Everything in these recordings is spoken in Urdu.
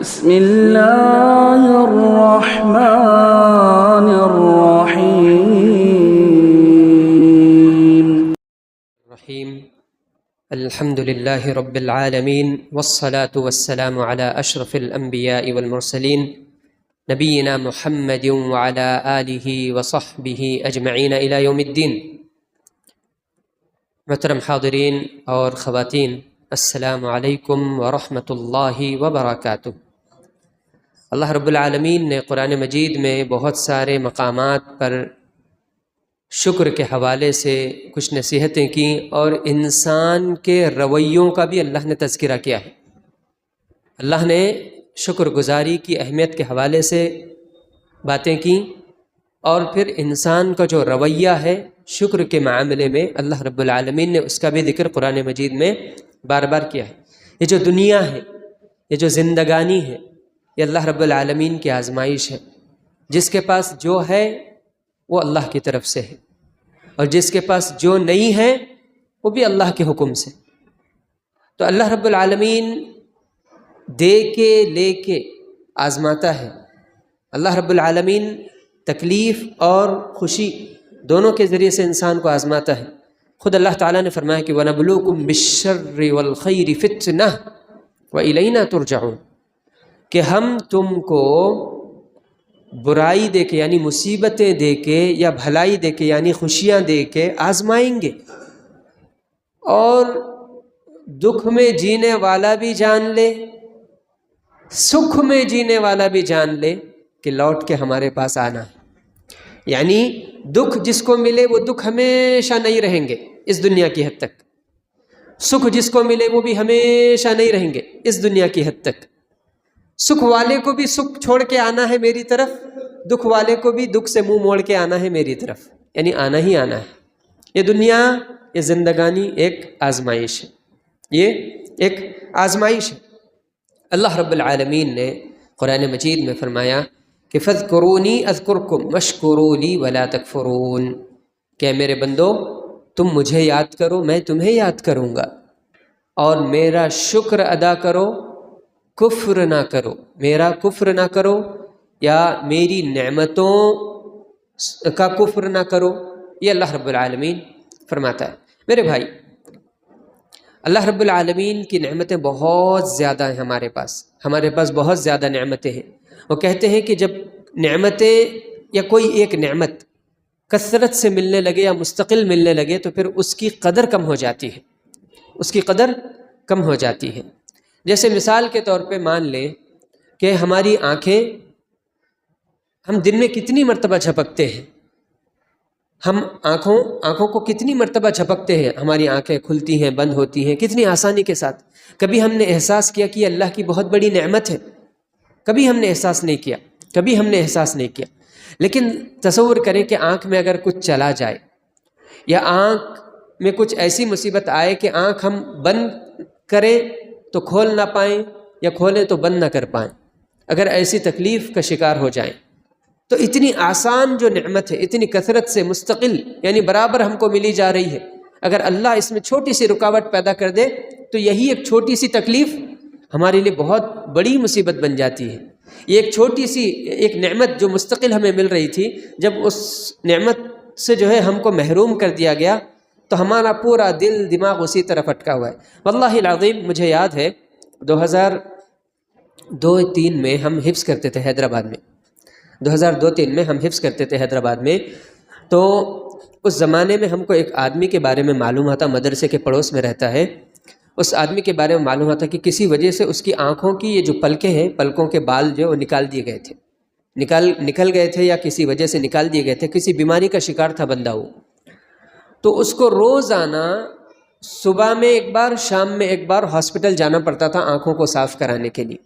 بسم اللہ الرحمن الرحیم الحمد للہ رب العالمین والصلاة والسلام على اشرف الانبیاء والمرسلین نبینا محمد وعلى آلہ وصحبہ اجمعین الی یوم الدین۔ محترم حاضرین اور خواتین، السلام علیکم ورحمۃ اللہ وبرکاتہ۔ اللہ رب العالمین نے قرآن مجید میں بہت سارے مقامات پر شکر کے حوالے سے کچھ نصیحتیں کیں، اور انسان کے رویوں کا بھی اللہ نے تذکرہ کیا ہے۔ اللہ نے شکر گزاری کی اہمیت کے حوالے سے باتیں کیں، اور پھر انسان کا جو رویہ ہے شکر کے معاملے میں اللہ رب العالمین نے اس کا بھی ذکر قرآن مجید میں بار بار کیا ہے۔ یہ جو دنیا ہے، یہ جو زندگانی ہے، یہ اللہ رب العالمین کی آزمائش ہے۔ جس کے پاس جو ہے وہ اللہ کی طرف سے ہے، اور جس کے پاس جو نہیں ہے وہ بھی اللہ کے حکم سے۔ تو اللہ رب العالمین دے کے لے کے آزماتا ہے۔ اللہ رب العالمین تکلیف اور خوشی دونوں کے ذریعے سے انسان کو آزماتا ہے۔ خود اللہ تعالیٰ نے فرمایا کہ وَنَبْلُوكُمْ بِالشَّرِّ وَالْخَيْرِ فِتْنَةً وَإِلَيْنَا تُرْجَعُونَ، کہ ہم تم کو برائی دے کے یعنی مصیبتیں دے کے، یا بھلائی دے کے یعنی خوشیاں دے کے آزمائیں گے، اور دکھ میں جینے والا بھی جان لے، سکھ میں جینے والا بھی جان لے کہ لوٹ کے ہمارے پاس آنا ہے۔ یعنی دکھ جس کو ملے وہ دکھ ہمیشہ نہیں رہیں گے اس دنیا کی حد تک، سکھ جس کو ملے وہ بھی ہمیشہ نہیں رہیں گے اس دنیا کی حد تک۔ سکھ والے کو بھی سکھ چھوڑ کے آنا ہے میری طرف، دکھ والے کو بھی دکھ سے منہ موڑ کے آنا ہے میری طرف، یعنی آنا ہی آنا ہے۔ یہ دنیا، یہ زندگانی ایک آزمائش ہے، یہ ایک آزمائش ہے۔ اللہ رب العالمین نے قرآن مجید میں فرمایا کہ فَاذْكُرُونِي أَذْكُرْكُمْ وَاشْكُرُوا لِي وَلَا تَكْفُرُونَ، کہ میرے بندو تم مجھے یاد کرو، میں تمہیں یاد کروں گا، اور میرا شکر ادا کرو، کفر نہ کرو، میرا کفر نہ کرو، یا میری نعمتوں کا کفر نہ کرو۔ یہ اللہ رب العالمین فرماتا ہے۔ میرے بھائی، اللہ رب العالمین کی نعمتیں بہت زیادہ ہیں ہمارے پاس بہت زیادہ نعمتیں ہیں۔ وہ کہتے ہیں کہ جب نعمتیں یا کوئی ایک نعمت کثرت سے ملنے لگے یا مستقل ملنے لگے تو پھر اس کی قدر کم ہو جاتی ہے، اس کی قدر کم ہو جاتی ہے۔ جیسے مثال کے طور پہ مان لیں کہ ہماری آنکھیں، ہم دن میں کتنی مرتبہ جھپکتے ہیں، ہم آنکھوں کو کتنی مرتبہ جھپکتے ہیں، ہماری آنکھیں کھلتی ہیں، بند ہوتی ہیں کتنی آسانی کے ساتھ۔ کبھی ہم نے احساس کیا کہ یہ اللہ کی بہت بڑی نعمت ہے؟ کبھی ہم نے احساس نہیں کیا۔ لیکن تصور کریں کہ آنکھ میں اگر کچھ چلا جائے، یا آنکھ میں کچھ ایسی مصیبت آئے کہ آنکھ ہم بند کریں تو کھول نہ پائیں، یا کھولیں تو بند نہ کر پائیں، اگر ایسی تکلیف کا شکار ہو جائیں، تو اتنی آسان جو نعمت ہے، اتنی کثرت سے مستقل یعنی برابر ہم کو ملی جا رہی ہے، اگر اللہ اس میں چھوٹی سی رکاوٹ پیدا کر دے تو یہی ایک چھوٹی سی تکلیف ہمارے لیے بہت بڑی مصیبت بن جاتی ہے۔ یہ ایک چھوٹی سی ایک نعمت جو مستقل ہمیں مل رہی تھی، جب اس نعمت سے جو ہے ہم کو محروم کر دیا گیا تو ہمارا پورا دل دماغ اسی طرف اٹکا ہوا ہے۔ واللہ العظیم مجھے یاد ہے 2002-03 میں ہم حفظ کرتے تھے حیدرآباد میں، 2002-03 میں ہم حفظ کرتے تھے حیدرآباد میں۔ تو اس زمانے میں ہم کو ایک آدمی کے بارے میں معلوم ہوتا، مدرسے کے پڑوس میں رہتا ہے، اس آدمی کے بارے میں معلوم ہوتا کہ کسی وجہ سے اس کی آنکھوں کی یہ جو پلکیں ہیں، پلکوں کے بال جو وہ نکال دیے گئے تھے، نکل گئے تھے، یا کسی وجہ سے نکال دیے گئے تھے، کسی بیماری کا شکار تھا بندہ وہ۔ تو اس کو روزانہ صبح میں ایک بار، شام میں ایک بار ہاسپٹل جانا پڑتا تھا آنکھوں کو صاف کرانے کے لیے،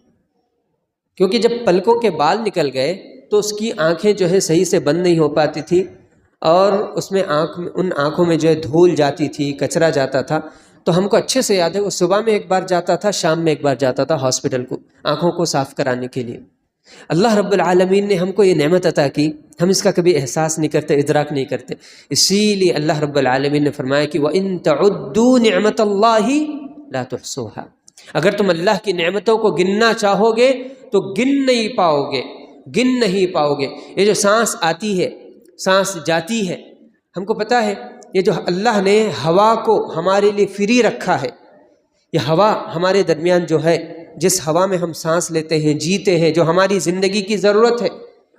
کیونکہ جب پلکوں کے بال نکل گئے تو اس کی آنکھیں جو ہے صحیح سے بند نہیں ہو پاتی تھی، اور اس میں ان آنکھوں میں جو ہے دھول جاتی تھی، کچرا جاتا تھا۔ تو ہم کو اچھے سے یاد ہے وہ صبح میں ایک بار جاتا تھا، شام میں ایک بار جاتا تھا ہاسپٹل کو آنکھوں کو صاف کرانے کے لیے۔ اللہ رب العالمین نے ہم کو یہ نعمت عطا کی، ہم اس کا کبھی احساس نہیں کرتے، ادراک نہیں کرتے۔ اسی لیے اللہ رب العالمین نے فرمایا کہ وَإِن تَعُدُّوا نِعْمَةَ اللَّهِ لَا تُحْصُوهَا، اگر تم اللہ کی نعمتوں کو گننا چاہو گے تو گن نہیں پاؤ گے، گن نہیں پاؤ گے۔ یہ جو سانس آتی ہے، سانس جاتی ہے، ہم کو پتہ ہے یہ جو اللہ نے ہوا کو ہمارے لیے فری رکھا ہے، یہ ہوا ہمارے درمیان جو ہے، جس ہوا میں ہم سانس لیتے ہیں، جیتے ہیں، جو ہماری زندگی کی ضرورت ہے،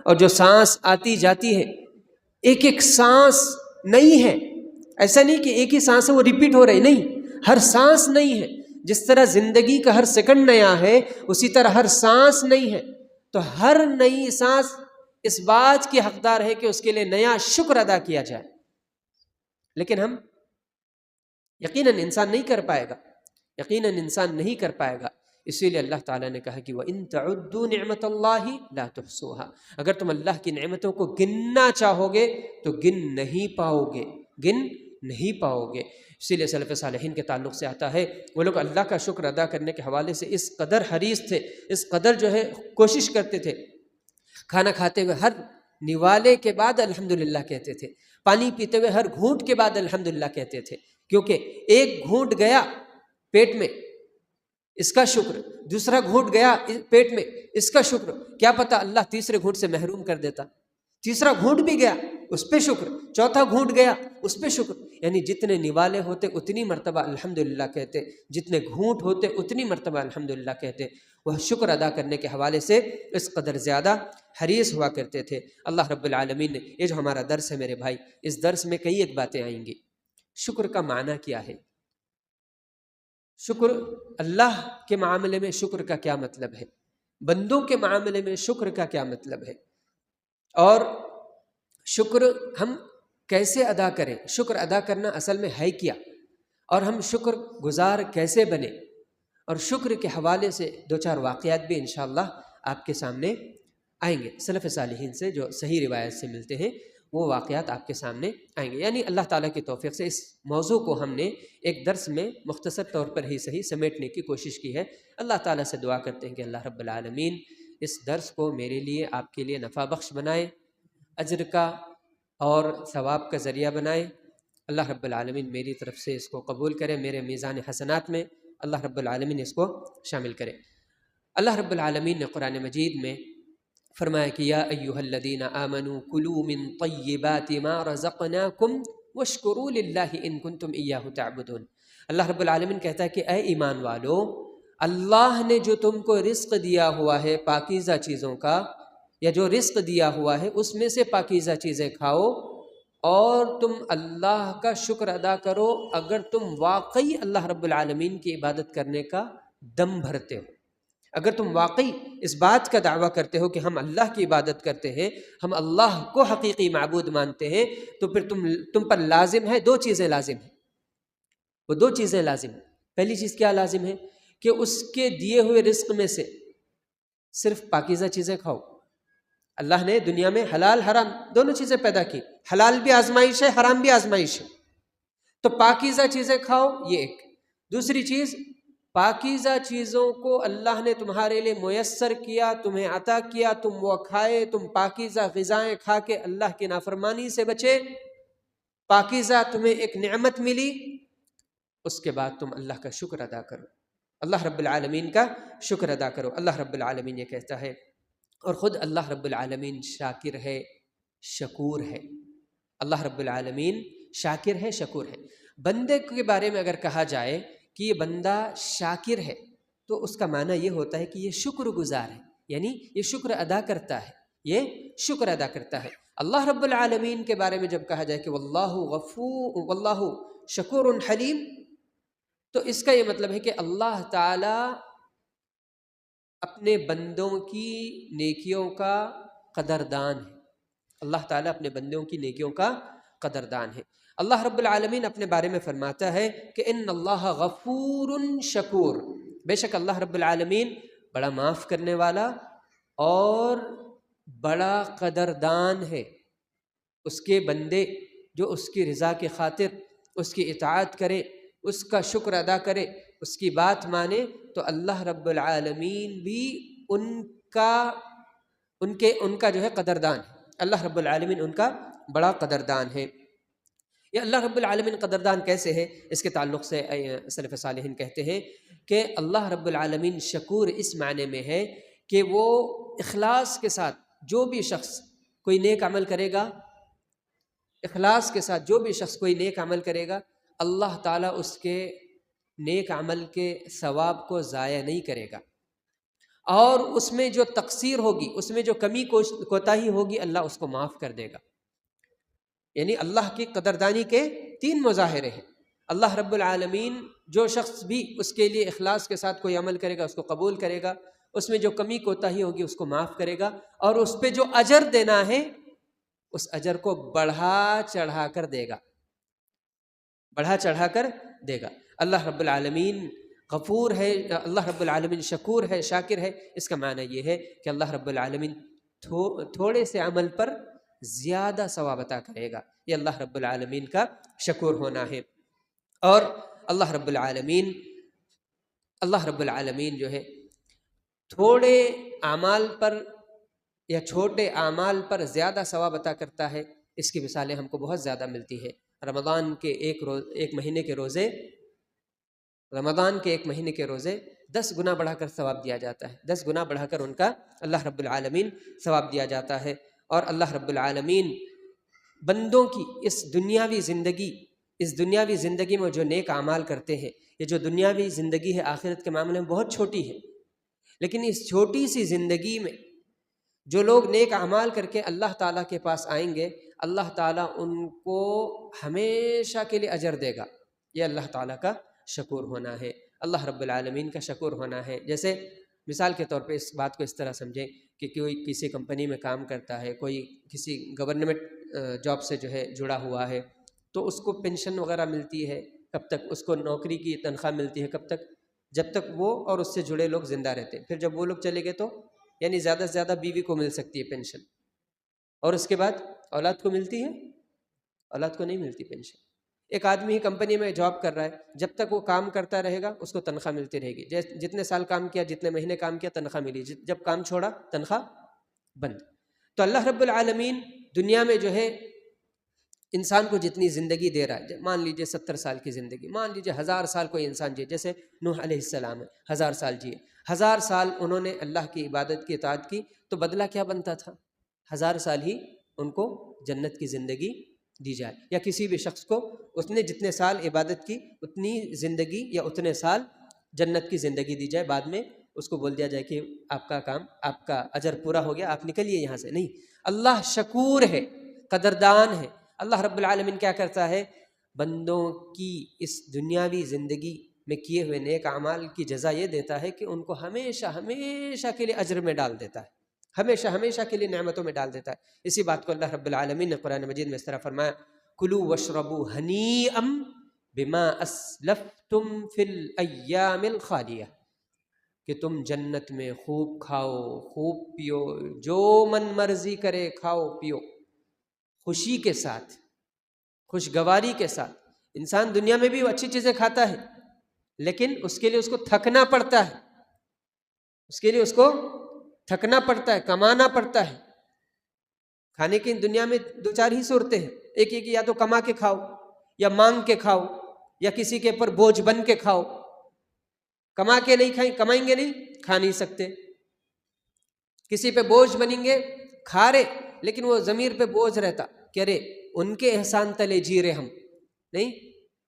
اور جو سانس آتی جاتی ہے، ایک ایک سانس نہیں ہے۔ ایسا نہیں کہ ایک ہی سانس ہے وہ ریپیٹ ہو رہی، نہیں، ہر سانس نہیں ہے۔ جس طرح زندگی کا ہر سیکنڈ نیا ہے، اسی طرح ہر سانس نہیں ہے۔ تو ہر نئی سانس اس بات کی حقدار ہے کہ اس کے لیے نیا شکر ادا کیا جائے، لیکن ہم یقیناً انسان نہیں کر پائے گا، یقیناً انسان نہیں کر پائے گا۔ اسی لیے اللہ تعالیٰ نے کہا کہ وَإِن تَعُدُّوا نِعْمَةَ اللَّهِ لَا تُحْصُوهَا، اگر تم اللہ کی نعمتوں کو گننا چاہو گے تو گن نہیں پاؤ گے، گن نہیں پاؤ گے۔ اسی لیے سلف صالحین کے تعلق سے آتا ہے، وہ لوگ اللہ کا شکر ادا کرنے کے حوالے سے اس قدر حریص تھے، اس قدر جو ہے کوشش کرتے تھے، کھانا کھاتے ہوئے ہر نوالے کے بعد الحمدللہ کہتے تھے، پانی پیتے ہوئے ہر گھونٹ کے بعد الحمدللہ کہتے تھے، کیونکہ ایک گھونٹ گیا پیٹ میں، اس کا شکر، دوسرا گھونٹ گیا پیٹ میں، اس کا شکر، کیا پتہ اللہ تیسرے گھونٹ سے محروم کر دیتا، تیسرا گھونٹ بھی گیا اس پہ شکر، چوتھا گھونٹ گیا اس پہ شکر۔ یعنی جتنے نوالے ہوتے اتنی مرتبہ الحمدللہ کہتے، جتنے گھونٹ ہوتے اتنی مرتبہ الحمدللہ کہتے۔ وہ شکر ادا کرنے کے حوالے سے اس قدر زیادہ حریص ہوا کرتے تھے۔ اللہ رب العالمین نے، یہ جو ہمارا درس ہے میرے بھائی، اس درس میں کئی ایک باتیں آئیں گی۔ شکر کا معنی کیا ہے؟ شکر، اللہ کے معاملے میں شکر کا کیا مطلب ہے؟ بندوں کے معاملے میں شکر کا کیا مطلب ہے؟ اور شکر ہم کیسے ادا کریں؟ شکر ادا کرنا اصل میں ہے کیا؟ اور ہم شکر گزار کیسے بنیں؟ اور شکر کے حوالے سے دو چار واقعات بھی انشاءاللہ آپ کے سامنے آئیں گے، سلف صالحین سے جو صحیح روایت سے ملتے ہیں، وہ واقعات آپ کے سامنے آئیں گے۔ یعنی اللہ تعالیٰ کی توفیق سے اس موضوع کو ہم نے ایک درس میں مختصر طور پر ہی صحیح سمیٹنے کی کوشش کی ہے۔ اللہ تعالیٰ سے دعا کرتے ہیں کہ اللہ رب العالمین اس درس کو میرے لیے، آپ کے لیے نفع بخش بنائے، اجر کا اور ثواب کا ذریعہ بنائے۔ اللہ رب العالمین میری طرف سے اس کو قبول کرے، میرے میزان حسنات میں اللہ رب العالمین اس کو شامل کرے۔ اللہ رب العالمین نے قرآن مجید میں فرمایا کہ یا ایھا الذین آمنوا کلوا من طیبات ما رزقناکم واشکروا للہ ان کنتم ایاہ تعبدون۔ اللہ رب العالمین کہتا ہے کہ اے ایمان والو، اللہ نے جو تم کو رزق دیا ہوا ہے پاکیزہ چیزوں کا، یا جو رزق دیا ہوا ہے اس میں سے پاکیزہ چیزیں کھاؤ، اور تم اللہ کا شکر ادا کرو اگر تم واقعی اللہ رب العالمین کی عبادت کرنے کا دم بھرتے ہو۔ اگر تم واقعی اس بات کا دعویٰ کرتے ہو کہ ہم اللہ کی عبادت کرتے ہیں، ہم اللہ کو حقیقی معبود مانتے ہیں، تو پھر تم پر لازم ہے، دو چیزیں لازم ہیں، وہ دو چیزیں لازم ہیں۔ پہلی چیز کیا لازم ہے؟ کہ اس کے دیے ہوئے رزق میں سے صرف پاکیزہ چیزیں کھاؤ۔ اللہ نے دنیا میں حلال حرام دونوں چیزیں پیدا کی، حلال بھی آزمائش ہے، حرام بھی آزمائش ہے، تو پاکیزہ چیزیں کھاؤ، یہ ایک۔ دوسری چیز، پاکیزہ چیزوں کو اللہ نے تمہارے لیے میسر کیا، تمہیں عطا کیا، تم وہ کھائے، تم پاکیزہ غذائیں کھا کے اللہ کی نافرمانی سے بچے، پاکیزہ تمہیں ایک نعمت ملی، اس کے بعد تم اللہ کا شکر ادا کرو، اللہ رب العالمین کا شکر ادا کرو۔ اللہ رب العالمین یہ کہتا ہے، اور خود اللہ رب العالمین شاکر ہے، شکور ہے۔ اللہ رب العالمین شاکر ہے، شکور ہے۔ بندے کے بارے میں اگر کہا جائے کہ یہ بندہ شاکر ہے، تو اس کا معنی یہ ہوتا ہے کہ یہ شکر گزار ہے، یعنی یہ شکر ادا کرتا ہے، یہ شکر ادا کرتا ہے۔ اللہ رب العالمین کے بارے میں جب کہا جائے کہ واللہ غفور، واللہ شکور حلیم، تو اس کا یہ مطلب ہے کہ اللہ تعالی اپنے بندوں کی نیکیوں کا قدردان ہے، اللہ تعالیٰ اپنے بندوں کی نیکیوں کا قدردان ہے۔ اللہ رب العالمین اپنے بارے میں فرماتا ہے کہ ان اللہ غفور شکور، بے شک اللہ رب العالمین بڑا معاف کرنے والا اور بڑا قدردان ہے۔ اس کے بندے جو اس کی رضا کی خاطر اس کی اطاعت کرے، اس کا شکر ادا کرے، اس کی بات مانے، تو اللہ رب العالمین بھی ان کا جو ہے قدردان ہے۔ اللہ رب العالمین ان کا بڑا قدردان ہے۔ یہ اللہ رب العالمین قدردان کیسے ہے؟ اس کے تعلق سے سلف صالحین کہتے ہیں کہ اللہ رب العالمین شکور اس معنی میں ہے کہ وہ اخلاص کے ساتھ جو بھی شخص کوئی نیک عمل کرے گا، اخلاص کے ساتھ جو بھی شخص کوئی نیک عمل کرے گا، اللہ تعالیٰ اس کے نیک عمل کے ثواب کو ضائع نہیں کرے گا، اور اس میں جو تقصیر ہوگی، اس میں جو کمی کوتاہی ہوگی، اللہ اس کو معاف کر دے گا۔ یعنی اللہ کی قدردانی کے 3 مظاہرے ہیں۔ اللہ رب العالمین جو شخص بھی اس کے لیے اخلاص کے ساتھ کوئی عمل کرے گا اس کو قبول کرے گا، اس میں جو کمی کوتاہی ہوگی اس کو معاف کرے گا، اور اس پہ جو اجر دینا ہے اس اجر کو بڑھا چڑھا کر دے گا، بڑھا چڑھا کر دے گا۔ اللہ رب العالمین غفور ہے، اللہ رب العالمین شکور ہے، شاکر ہے۔ اس کا معنی یہ ہے کہ اللہ رب العالمین تھوڑے سے عمل پر زیادہ ثواب عطا کرے گا۔ یہ اللہ رب العالمین کا شکور ہونا ہے۔ اور اللہ رب العالمین جو ہے تھوڑے اعمال پر یا چھوٹے اعمال پر زیادہ ثواب عطا کرتا ہے۔ اس کی مثالیں ہم کو بہت زیادہ ملتی ہے۔ رمضان کے ایک مہینے کے روزے، رمضان کے 1 مہینے کے روزے 10 گنا بڑھا کر ثواب دیا جاتا ہے، 10 گنا بڑھا کر ان کا اللہ رب العالمین ثواب دیا جاتا ہے۔ اور اللہ رب العالمین بندوں کی اس دنیاوی زندگی میں جو نیک اعمال کرتے ہیں، یہ جو دنیاوی زندگی ہے آخرت کے معاملے میں بہت چھوٹی ہے، لیکن اس چھوٹی سی زندگی میں جو لوگ نیک اعمال کر کے اللہ تعالیٰ کے پاس آئیں گے، اللہ تعالیٰ ان کو ہمیشہ کے لیے اجر دے گا۔ یہ اللہ تعالیٰ کا شکور ہونا ہے، اللہ رب العالمین کا شکور ہونا ہے۔ جیسے مثال کے طور پہ اس بات کو اس طرح سمجھیں کہ کوئی کسی کمپنی میں کام کرتا ہے، کوئی کسی گورنمنٹ جاب سے جو ہے جڑا ہوا ہے، تو اس کو پینشن وغیرہ ملتی ہے۔ کب تک اس کو نوکری کی تنخواہ ملتی ہے؟ کب تک؟ جب تک وہ اور اس سے جڑے لوگ زندہ رہتے ہیں۔ پھر جب وہ لوگ چلے گئے تو یعنی زیادہ سے زیادہ بیوی کو مل سکتی ہے پینشن، اور اس کے بعد اولاد کو ملتی ہے؟ اولاد کو نہیں ملتی پینشن۔ ایک آدمی ہی کمپنی میں جاب کر رہا ہے، جب تک وہ کام کرتا رہے گا اس کو تنخواہ ملتی رہے گی، جتنے سال کام کیا، جتنے مہینے کام کیا، تنخواہ ملی، جب کام چھوڑا تنخواہ بند۔ تو اللہ رب العالمین دنیا میں جو ہے انسان کو جتنی زندگی دے رہا ہے، مان لیجئے 70 سال کی زندگی، مان لیجئے 1000 سال کوئی انسان جیے، جیسے نوح علیہ السلام ہے 1000 سال جیے، 1000 سال انہوں نے اللہ کی عبادت کی اطاعت کی، تو بدلہ کیا بنتا تھا؟ 1000 سال ہی ان کو جنت کی زندگی دی جائے، یا کسی بھی شخص کو اس نے جتنے سال عبادت کی اتنی زندگی یا اتنے سال جنت کی زندگی دی جائے، بعد میں اس کو بول دیا جائے کہ آپ کا کام، آپ کا اجر پورا ہو گیا، آپ نکلیے یہاں سے۔ نہیں، اللہ شکور ہے، قدردان ہے۔ اللہ رب العالمین کیا کرتا ہے؟ بندوں کی اس دنیاوی زندگی میں کیے ہوئے نیک اعمال کی جزا یہ دیتا ہے کہ ان کو ہمیشہ ہمیشہ کے لیے اجر میں ڈال دیتا ہے، ہمیشہ ہمیشہ کے لیے نعمتوں میں ڈال دیتا ہے۔ اسی بات کو اللہ رب العالمین نے قرآن مجید میں اس طرح فرمایا، کلوا واشربوا ہنیئا بما اسلفتم فی الایام الخالیہ، کہ تم جنت میں خوب کھاؤ، خوب پیو، جو من مرضی کرے کھاؤ پیو، خوشی کے ساتھ، خوشگواری کے ساتھ۔ انسان دنیا میں بھی اچھی چیزیں کھاتا ہے، لیکن اس کے لیے اس کو تھکنا پڑتا ہے، اس کے لیے اس کو تھکنا پڑتا ہے، کمانا پڑتا ہے۔ کھانے کی دنیا میں 2-4 ہی صورتیں ہیں، ایک یہ کہ یا تو کما کے کھاؤ، یا مانگ کے کھاؤ، یا کسی کے اوپر بوجھ بن کے کھاؤ۔ کما کے نہیں کھائیں، کمائیں گے نہیں، کھا نہیں سکتے۔ کسی پہ بوجھ بنیں گے، کھا رہے لیکن وہ ضمیر پہ بوجھ رہتا کہ ارے ان کے احسان تلے جی رہے ہم، نہیں۔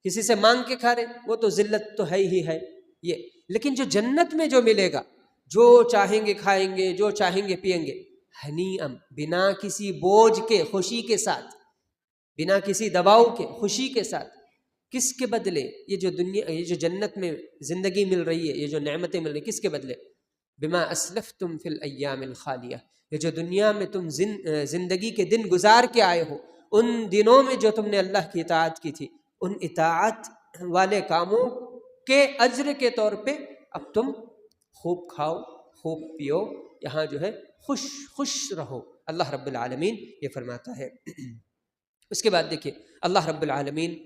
کسی سے مانگ کے کھا رہے، وہ تو ذلت تو ہے ہی ہے یہ۔ لیکن جو جنت میں جو ملے گا، جو چاہیں گے کھائیں گے، جو چاہیں گے پیئیں گے، ہنیئم، بنا کسی بوجھ کے، خوشی کے ساتھ، بنا کسی دباؤ کے، خوشی کے ساتھ۔ کس کے بدلے؟ یہ جو دنیا، یہ جو جنت میں زندگی مل رہی ہے، یہ جو نعمتیں مل رہی ہیں، کس کے بدلے؟ بما اسلفتم فی الایام الخالیہ، یہ جو دنیا میں تم زندگی کے دن گزار کے آئے ہو، ان دنوں میں جو تم نے اللہ کی اطاعت کی تھی، ان اطاعت والے کاموں کے اجر کے طور پہ اب تم خوب کھاؤ، خوب پیو، یہاں جو ہے خوش خوش رہو۔ اللہ رب العالمین یہ فرماتا ہے۔ اس کے بعد دیکھیے اللہ رب العالمین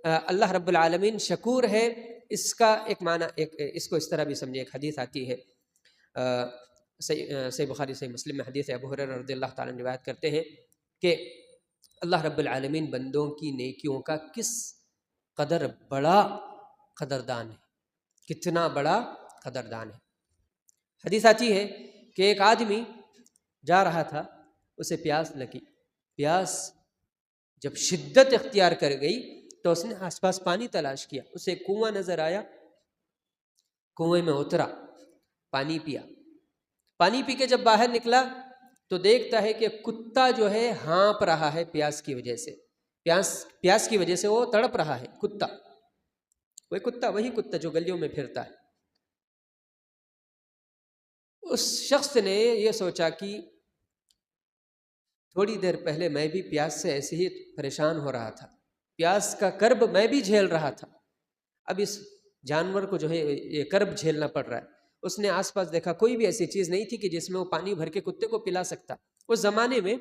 اللہ رب العالمین شکور ہے۔ اس کا ایک معنی، اس کو اس طرح بھی سمجھے، ایک حدیث آتی ہے صحیح بخاری صحیح مسلم میں، حدیث ابو ہریرہ رضی اللہ تعالیٰ عنہ روایت کرتے ہیں کہ اللہ رب العالمین بندوں کی نیکیوں کا کس قدر بڑا قدردان ہے، کتنا بڑا قدردان ہے۔ حدیث آتی ہے کہ ایک آدمی جا رہا تھا، اسے پیاس لگی، پیاس جب شدت اختیار کر گئی تو اس نے آس پاس پانی تلاش کیا، اسے ایک کنواں نظر آیا، کنویں میں اترا، پانی پیا، پانی پی کے جب باہر نکلا تو دیکھتا ہے کہ کتا جو ہے ہانپ رہا ہے پیاس کی وجہ سے، پیاس کی وجہ سے وہ تڑپ رہا ہے، کتا، وہی کتا جو گلیوں میں پھرتا ہے۔ اس شخص نے یہ سوچا کہ تھوڑی دیر پہلے میں بھی پیاس سے ایسے ہی پریشان ہو رہا تھا، پیاس کا کرب میں بھی جھیل رہا تھا، اب اس جانور کو جو ہے یہ کرب جھیلنا پڑ رہا ہے۔ اس نے آس پاس دیکھا، کوئی بھی ایسی چیز نہیں تھی کہ جس میں وہ پانی بھر کے کتے کو پلا سکتا۔ اس زمانے میں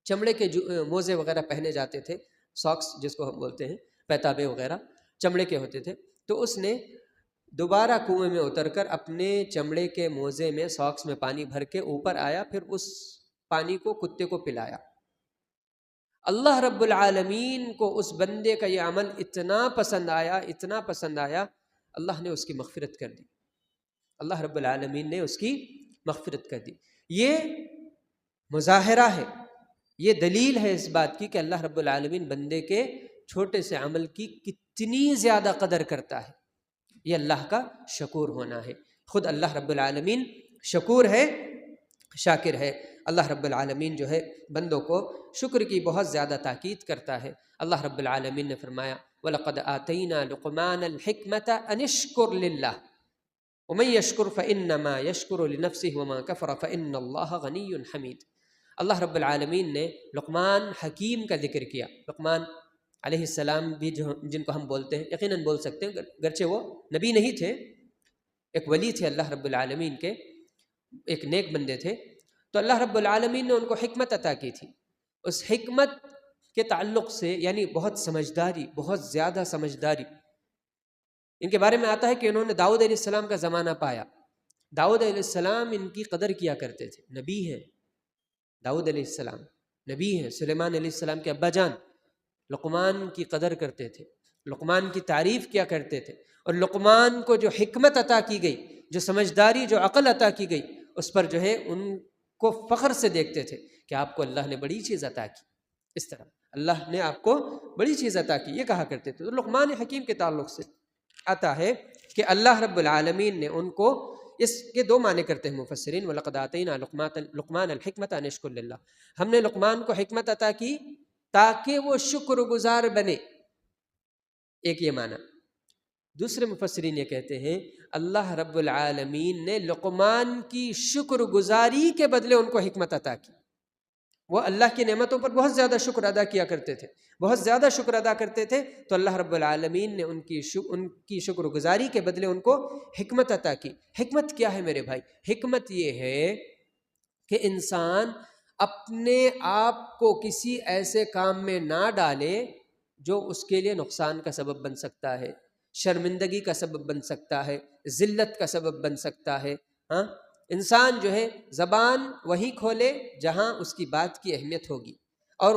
چمڑے کے موزے وغیرہ پہنے جاتے تھے، ساکس جس کو ہم بولتے ہیں، پیتابے وغیرہ چمڑے کے ہوتے تھے، تو اس نے دوبارہ کنویں میں اتر کر اپنے چمڑے کے موزے میں ساکس میں پانی بھر کے اوپر آیا، پھر اس پانی کو کتے کو پلایا۔ اللہ رب العالمین کو اس بندے کا یہ عمل اتنا پسند آیا، اللہ نے اس کی مغفرت کر دی، اللہ رب العالمین نے اس کی مغفرت کر دی۔ یہ مظاہرہ ہے، یہ دلیل ہے اس بات کی کہ اللہ رب العالمین بندے کے چھوٹے سے عمل کی کتنی زیادہ قدر کرتا ہے۔ یہ اللہ کا شکور ہونا ہے۔ خود اللہ رب العالمین شکور ہے، شاکر ہے۔ اللہ رب العالمین جو ہے بندوں کو شکر کی بہت زیادہ تاکید کرتا ہے۔ اللہ رب العالمین نے فرمایا وَلَقَدْ آتَيْنَا لُقْمَانَ الْحِكْمَةَ أَنِ اشْكُرْ لِلَّهِ وَمَنْ يَشْكُرْ فَإِنَّمَا يَشْكُرُ لِنَفْسِهِ وَمَا كَفَرَ فَإِنَّ اللَّهَ غَنِيٌّ حَمِيدٌ۔ اللہ رب العالمین نے لقمان حکیم کا ذکر کیا۔ لقمان علیہ السلام بھی جن کو ہم بولتے ہیں، یقیناً بول سکتے ہیں، گرچہ وہ نبی نہیں تھے، ایک ولی تھے اللہ رب العالمین کے، ایک نیک بندے تھے، تو اللہ رب العالمین نے ان کو حکمت عطا کی تھی۔ اس حکمت کے تعلق سے یعنی بہت سمجھداری، بہت زیادہ سمجھداری، ان کے بارے میں آتا ہے کہ انہوں نے داؤد علیہ السلام کا زمانہ پایا۔ داؤد علیہ السلام ان کی قدر کیا کرتے تھے، نبی ہیں داؤد علیہ السلام، نبی ہیں۔ سلیمان علیہ السلام کے ابا جان لقمان کی قدر کرتے تھے، لقمان کی تعریف کیا کرتے تھے، اور لقمان کو جو حکمت عطا کی گئی، جو سمجھداری، جو عقل عطا کی گئی، اس پر جو ہے ان کو فخر سے دیکھتے تھے کہ آپ کو اللہ نے بڑی چیز عطا کی، اس طرح اللہ نے آپ کو بڑی چیز عطا کی، یہ کہا کرتے تھے۔ تو لقمان حکیم کے تعلق سے آتا ہے کہ اللہ رب العالمین نے ان کو، اس کے دو معنی کرتے ہیں مفسرین، وَلَقَدْ آتَيْنَا لُقْمَانَ الْحِكْمَةَ أَنِ اشْكُرْ لِلَّهِ، ہم نے لقمان کو حکمت عطا کی تاکہ وہ شکر گزار بنے، ایک یہ معنی۔ دوسرے مفسرین یہ کہتے ہیں اللہ رب العالمین نے لقمان کی شکر گزاری کے بدلے ان کو حکمت عطا کی۔ وہ اللہ کی نعمتوں پر بہت زیادہ شکر ادا کیا کرتے تھے، بہت زیادہ شکر ادا کرتے تھے، تو اللہ رب العالمین نے ان کی شکر گزاری کے بدلے ان کو حکمت عطا کی۔ حکمت کیا ہے میرے بھائی؟ حکمت یہ ہے کہ انسان اپنے آپ کو کسی ایسے کام میں نہ ڈالے جو اس کے لیے نقصان کا سبب بن سکتا ہے، شرمندگی کا سبب بن سکتا ہے، ذلت کا سبب بن سکتا ہے۔ ہاں، انسان جو ہے زبان وہی کھولے جہاں اس کی بات کی اہمیت ہوگی، اور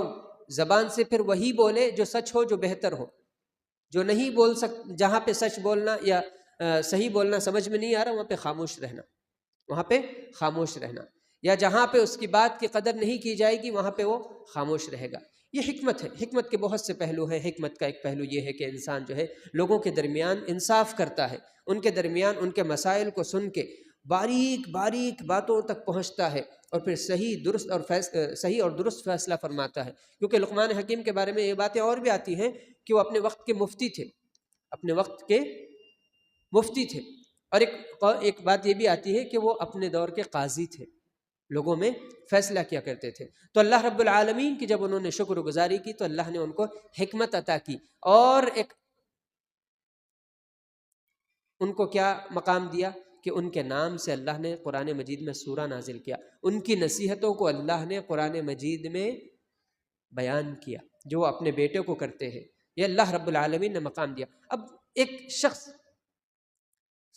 زبان سے پھر وہی بولے جو سچ ہو، جو بہتر ہو، جو نہیں بول جہاں پہ سچ بولنا یا صحیح بولنا سمجھ میں نہیں آ رہا، وہاں پہ خاموش رہنا، وہاں پہ خاموش رہنا، یا جہاں پہ اس کی بات کی قدر نہیں کی جائے گی وہاں پہ وہ خاموش رہے گا۔ یہ حکمت ہے۔ حکمت کے بہت سے پہلو ہیں۔ حکمت کا ایک پہلو یہ ہے کہ انسان جو ہے لوگوں کے درمیان انصاف کرتا ہے، ان کے درمیان ان کے مسائل کو سن کے باریک باریک باتوں تک پہنچتا ہے، اور پھر صحیح اور درست فیصلہ فرماتا ہے۔ کیونکہ لقمان حکیم کے بارے میں یہ باتیں اور بھی آتی ہیں کہ وہ اپنے وقت کے مفتی تھے، اپنے وقت کے مفتی تھے، اور ایک بات یہ بھی آتی ہے کہ وہ اپنے دور کے قاضی تھے، لوگوں میں فیصلہ کیا کرتے تھے۔ تو اللہ رب العالمین کی جب انہوں نے شکر گزاری کی تو اللہ نے ان کو حکمت عطا کی، اور ایک ان کو کیا مقام دیا کہ ان کے نام سے اللہ نے قرآن مجید میں سورہ نازل کیا، ان کی نصیحتوں کو اللہ نے قرآن مجید میں بیان کیا، جو وہ اپنے بیٹے کو کرتے ہیں، یہ اللہ رب العالمین نے مقام دیا۔ اب ایک شخص،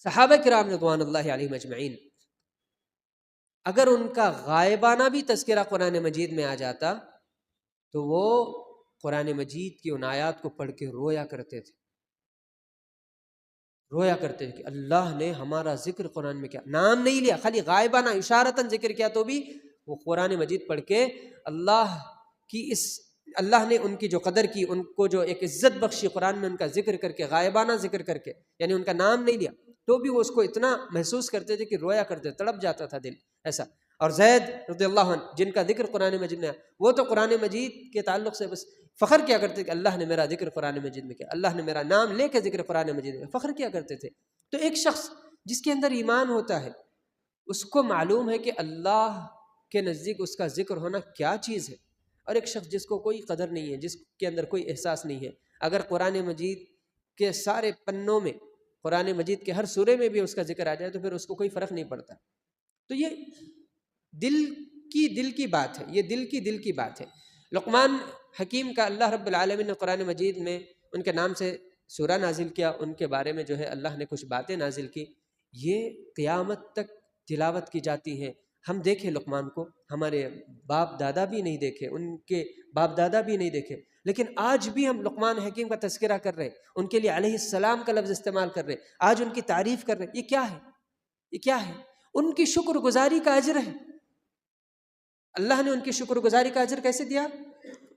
صحابہ کرام رضوان اللہ علیہم اجمعین، اگر ان کا غائبانہ بھی تذکرہ قرآن مجید میں آ جاتا تو وہ قرآن مجید کی ان آیات کو پڑھ کے رویا کرتے تھے، رویا کرتے کہ اللہ نے ہمارا ذکر قرآن میں کیا، نام نہیں لیا، خالی غائبانہ اشارتاً ذکر کیا تو بھی وہ قرآن مجید پڑھ کے اللہ نے ان کی جو قدر کی، ان کو جو ایک عزت بخشی قرآن میں، ان کا ذکر کر کے، غائبانہ ذکر کر کے، یعنی ان کا نام نہیں لیا تو بھی وہ اس کو اتنا محسوس کرتے تھے کہ رویا کرتے، تڑپ جاتا تھا دل ایسا۔ اور زید رضی اللہ عنہ جن کا ذکر قرآن مجید میں، وہ تو قرآن مجید کے تعلق سے بس فخر کیا کرتے کہ اللہ نے میرا ذکر قرآن مجید میں کیا، اللہ نے میرا نام لے کے ذکر قرآن مجید میں فخر کیا کرتے تھے۔ تو ایک شخص جس کے اندر ایمان ہوتا ہے، اس کو معلوم ہے کہ اللہ کے نزدیک اس کا ذکر ہونا کیا چیز ہے، اور ایک شخص جس کو کوئی قدر نہیں ہے، جس کے اندر کوئی احساس نہیں ہے، اگر قرآن مجید کے سارے پنوں میں، قرآن مجید کے ہر سورے میں بھی اس کا ذکر آ جائے تو پھر اس کو کوئی فرق نہیں پڑتا۔ تو یہ دل کی بات ہے، یہ دل کی بات ہے۔ لقمان حکیم کا اللہ رب العالمین نے قرآن مجید میں ان کے نام سے سورہ نازل کیا، ان کے بارے میں جو ہے اللہ نے کچھ باتیں نازل کی، یہ قیامت تک تلاوت کی جاتی ہیں۔ ہم دیکھیں لقمان کو، ہمارے باپ دادا بھی نہیں دیکھے، ان کے باپ دادا بھی نہیں دیکھے، لیکن آج بھی ہم لقمان حکیم کا تذکرہ کر رہے ہیں، ان کے لیے علیہ السلام کا لفظ استعمال کر رہے ہیں، آج ان کی تعریف کر رہے ہیں۔ یہ کیا ہے؟ یہ کیا ہے؟ ان کی شکر گزاری کا اجر ہے۔ اللہ نے ان کی شکر گزاری کا اجر کیسے دیا؟